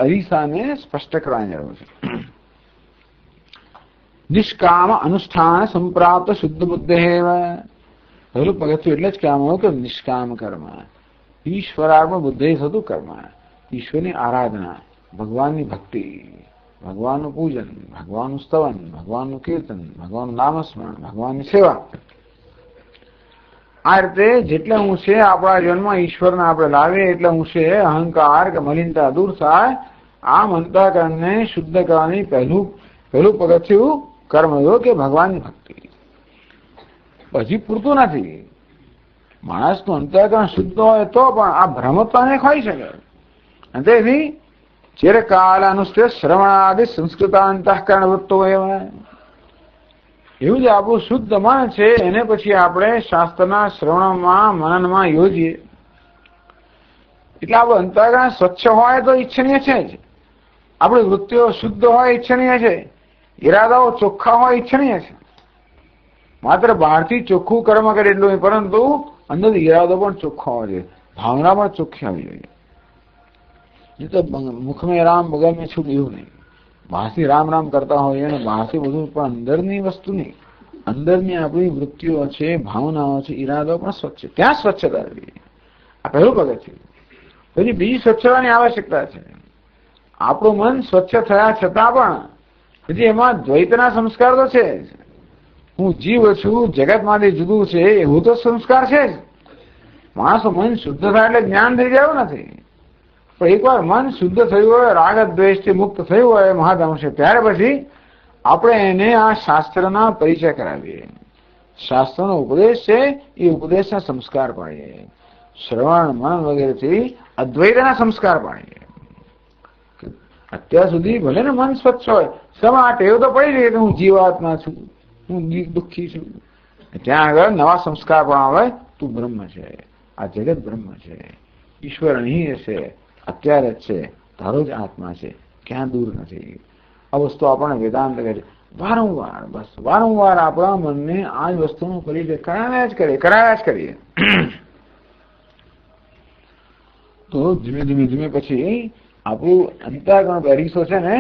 S1: અરીસાને સ્પષ્ટ કરવાની જરૂર છે. નિષ્કામ અનુષ્ઠાન સંપ્રાપ્ત શુદ્ધ બુદ્ધેવ. પહેલું પગથિયું એટલે જ કહેવામાં આવ્યું કે નિષ્કામ કર્મ, ઈશ્વરાર્પણ બુદ્ધે થતું કર્મ, ઈશ્વરની આરાધના. ભગવાનની ભક્તિ, ભગવાનનું પૂજન, ભગવાનનું સ્તવન, ભગવાનનું કીર્તન, ભગવાનનું નામસ્મરણ, ભગવાનની સેવા. આ રીતે જેટલા હું છે આપણા જીવનમાં ઈશ્વરને આપણે લાવીએ એટલે હું છે અહંકાર કે મલિનતા દૂર થાય. આમ અંતઃકરણને શુદ્ધ કરવાની પહેલું પગથિયું કર્મયોગ કે ભગવાનની ભક્તિ. પછી પૂરતું નથી. માણસનું અંતઃકરણ શુદ્ધ હોય તો પણ આ ભ્રમત્વાને ખોઈ શકે. તેથી ચિરકાલ અનુષ્ઠિત શ્રવણાદિ સંસ્કૃતાંતઃકરણ વૃત્તો એવા. એવું જે આપણું શુદ્ધ મન છે એને પછી આપણે શાસ્ત્રના શ્રવણમાં મનનમાં યોજીએ એટલે આપણું અંતઃકરણ સ્વચ્છ હોય તો ઈચ્છનીય છે જ. આપણી વૃત્તિઓ શુદ્ધ હોય ઈચ્છનીય છે, ઈરાદાઓ ચોખ્ખા હોય ઈચ્છનીય છે. માત્ર બહારથી ચોખ્ખું કર્મ કરે એટલું નહીં, પરંતુ અંદર ઈરાદો પણ ચોખ્ખા હોવા જોઈએ, ભાવના પણ ચોખ્ખી આવી જોઈએ. એ તો મુખમાં રામ બગલ મેં છૂટ એવું નહીં. બહારથી રામ રામ કરતા હોય અને બહારથી બધું પણ અંદરની વસ્તુ નહીં. અંદરની આપણી વૃત્તિઓ છે, ભાવનાઓ છે, ઈરાદો પણ સ્વચ્છ, ત્યાં સ્વચ્છતા રહેવી. આ પહેલું પગથિયું છે. પછી બીજી સ્વચ્છતાની આવશ્યકતા છે. આપણું મન સ્વચ્છ થયા છતાં પણ પછી એમાં દ્વૈતના સંસ્કાર તો છે જ. હું જીવ છું, જગતમાંથી જુદું છે એવું તો સંસ્કાર છે જ. માણસનું મન શુદ્ધ થાય એટલે જ્ઞાન થઈ જાય નથી. પણ એકવાર મન શુદ્ધ થયું હોય, રાગ દ્વેષથી મુક્ત થયું હોય મહાદંશે, ત્યારે પછી આપણે એને આ શાસ્ત્રના પરિચય કરાવીએ. શાસ્ત્રનો ઉપદેશ છે એ ઉપદેશના સંસ્કાર પાડીએ. શ્રવણ મન વગેરેથી અદ્વૈતના સંસ્કાર પાડીએ. અત્યાર સુધી ભલે ને મન સ્વચ્છ હોય, સમા ટેવ તો પડી રહી કે હું જીવાત્મા છું, હું દુઃખી છું. ત્યાં આગળ નવા સંસ્કાર પણ આવે, તું બ્રહ્મ છે, આ જગત બ્રહ્મ છે, ઈશ્વર અહીં છે, અત્યારે જ છે, તારો જ આત્મા છે, ક્યાં દૂર નથી. આ વસ્તુ આપણને વેદાંત કહે છે. વારંવાર બસ વારંવાર આપણા મનને આ જ વસ્તુનો પરિચય કરાવ્યા જ કરીએ. તો ધીમે ધીમે ધીમે પછી આપણું અંતઃકરણ અરીસો છે ને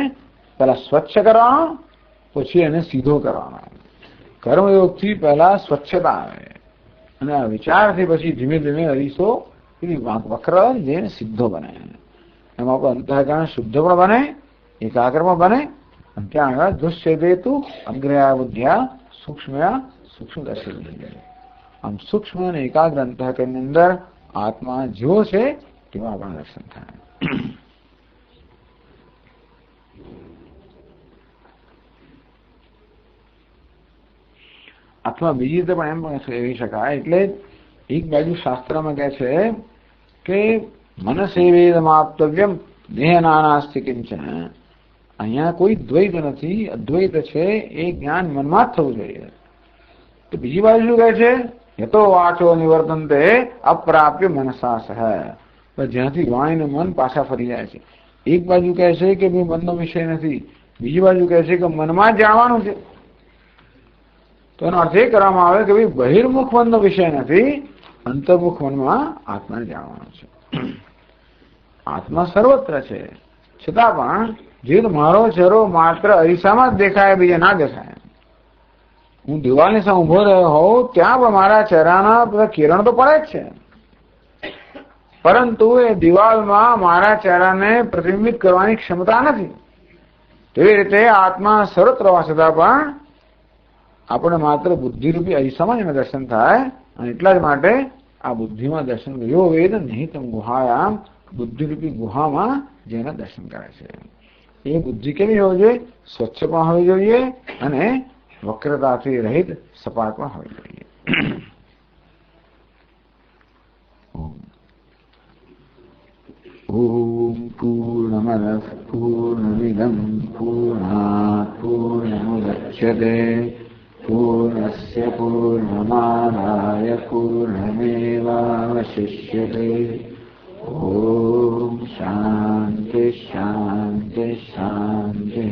S1: પેલા સ્વચ્છ કરવાનો, પછી એને સીધો કરવાનો. કર્મયોગથી પહેલા સ્વચ્છતા આવે અને આ વિચારથી પછી ધીમે ધીમે અરીસો વક્ર જઈને સીધો બને. એમાં આપણું અંતઃકરણ શુદ્ધ પણ બને, એકાગ્ર પણ બને. અને ત્યાં આગળ દુશ્ચેદેતુ અગ્રયા બુદ્ધ્યા સૂક્ષ્મયા સૂક્ષ્મ દર્શન. આમ સૂક્ષ્મ અને એકાગ્ર અંતઃકરણની અંદર આત્મા જેવો છે તેમાં આપણા દર્શન થાય. અથવા બીજી રીતે પણ એમ પણ કહી શકાય. એટલે એક બાજુ શાસ્ત્રમાં કહે છે કે મનસેવેદમાપ્તવ્યમ દેહ નાનાસ્તિ કિંચન. અહીંયા કોઈ દ્વૈત નથી, અદ્વૈત છે, એ જ્ઞાન મનમાં જ થવું જોઈએ. તો બીજી બાજુ શું કહે છે? યતો વાચો નિવર્તન્તે અપ્રાપ્ય મનસા સહ. જ્યાંથી વાણી મન પાછા ફરી જાય છે. એક બાજુ કહે છે કે ભાઈ મનનો વિષય નથી, બીજી બાજુ કહે છે કે મનમાં જ જાણવાનું છે. તો એનો અર્થ એ કરવામાં આવે કે ભાઈ બહિર્મુખ મનનો વિષય નથી, અંતર્મુખ મનમાં આત્માને જાણવાનો છે. આત્મા સર્વત્ર છે, છતાં પણ જે મારો ચહેરો માત્ર અરીસામાં જ દેખાય, બીજે ના દેખાય. હું દિવાલની સામે ઉભો રહ્યો હોઉં ત્યાં પણ મારા ચહેરાના બધા કિરણ તો પડે જ છે, પરંતુ એ દિવાલમાં મારા ચહેરાને પ્રતિબિંબિત કરવાની ક્ષમતા નથી. તેવી રીતે આત્મા સર્વત્ર હોવા છતાં પણ આપણે માત્ર બુદ્ધિરૂપી અરીસામાં જ એના દર્શન થાય. અને એટલા જ માટે આ બુદ્ધિમાં દર્શન યો વેદ નિહિતમ ગુહાયામ, બુદ્ધિરૂપી ગુહામાં જેના દર્શન કરે છે. એ બુદ્ધિ કેવી હોવી જોઈએ? સ્વચ્છ પણ હોવી જોઈએ અને વક્રતાથી રહિત સપાટ પણ હોવી જોઈએ. ઓમ પૂર્ણમદઃ પૂર્ણમિદં પૂર્ણાત પૂર્ણમુદચ્યતે પૂર્ણસ્ય પૂર્ણમાદાય પૂર્ણમેવાવશિષ્યતે. ઓમ શાંતિ શાંતિ શાંતિ.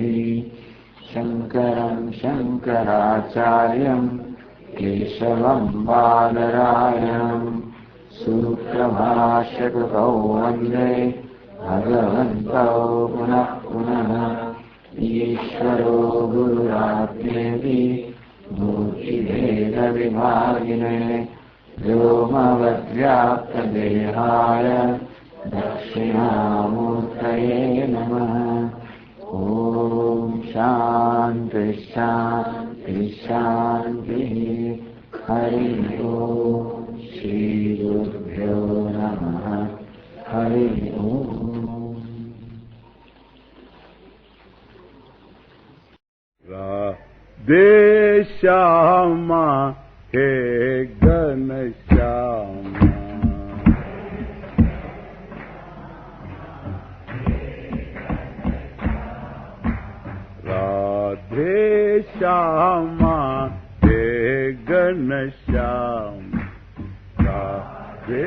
S1: શંકરં શંકરાચાર્યં કેશવં બાદરાયણં સૂત્રભાષ્યકૃતૌ વંદે ભગવन्तौ પુનઃ પુનઃ. ઈશ્વરો ગુરુરાત્મેતિ મૂર્તિભેદવિભાગિને વ્યોમવદ્વ્યાપ્તદેહાય दक्षिणामूर्तये नमः। ॐ शान्ति शान्ति शान्तिः। हरि ओम् श्रीगुरुभ्यो नमः। हरि ओम्।
S2: राधे श्यामा हे घनश्यामा, राधे श्यामा हे घनश्यामा, राधे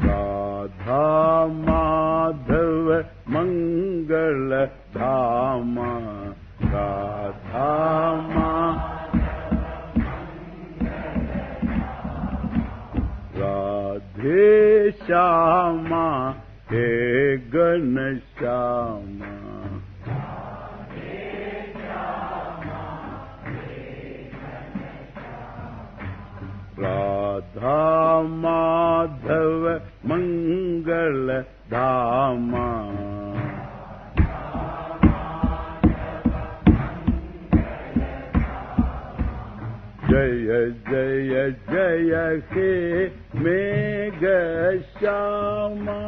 S2: राधा माधव मंगल धाम, राधा राधे श्यामा हे घनश्यामा, राधा माधव मंगल धाम, जय जय जय हे मेघ श्यामा,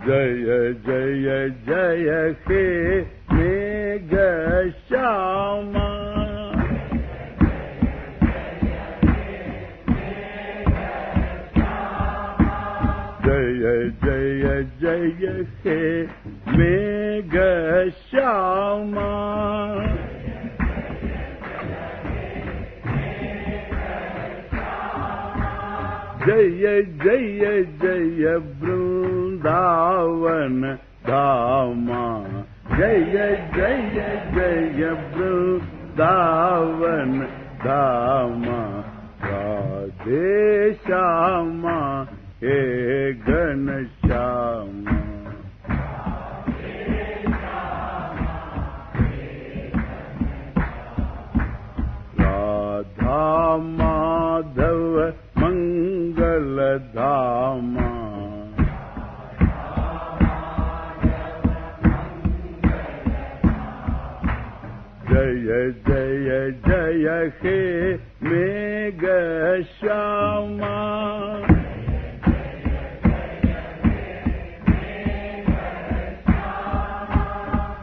S2: जय जय जय हे मेघ श्यामा, जय जय जय हे मेघ श्यामा, जय जय जय वृंदावन धामा, जय जय जय वृंदावन धामा, राधे श्यामा हे घनश्यामा, राधा माधव मंगल धाम, जय जय जय हे मेघ श्यामा,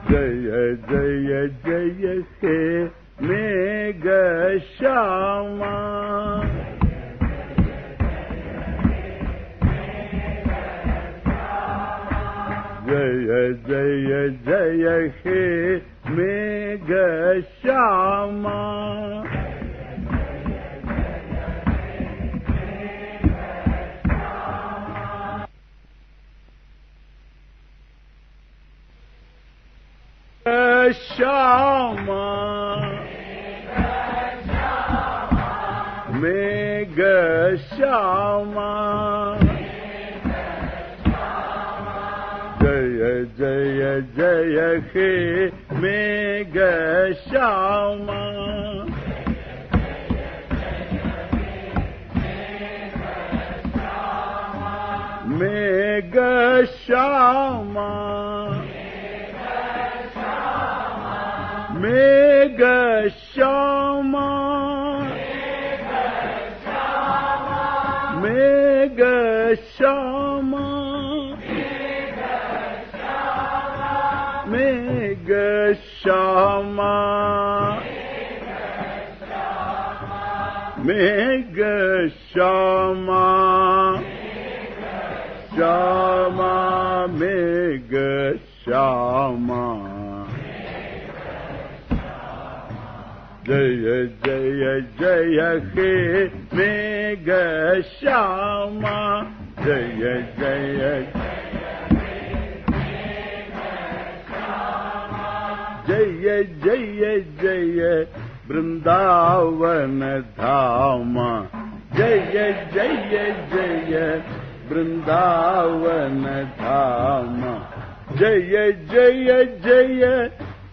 S2: जय जय जय हे मेघ श्यामा, जय जय जय हे मेघ श्यामा, श्यामा मेघ श्यामा, जय जय जय हे मेघ श्यामा, मेघ श्यामा, मेघ श्यामा, मेघ श्यामा, मेघ श्यामा, मेघ श्यामा, श्यामा मेघ श्यामा, जय जय जय हे मेघ श्यामा, जय जय जय जय जय वृंदावन धाम, जय जय जय वृंदावन धाम, जय जय जय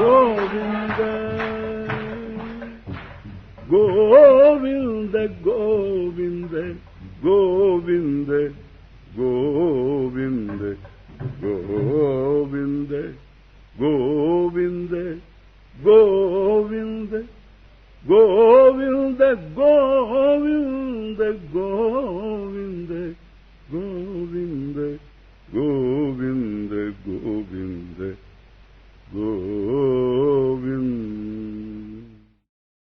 S2: Govinda, Govinda, Govinda, Govinda, Govinda, Govinda, Govinda, Govinda, Govinda, Govinda, Govinda, Govinda, Govinda, Govinda, Govinda.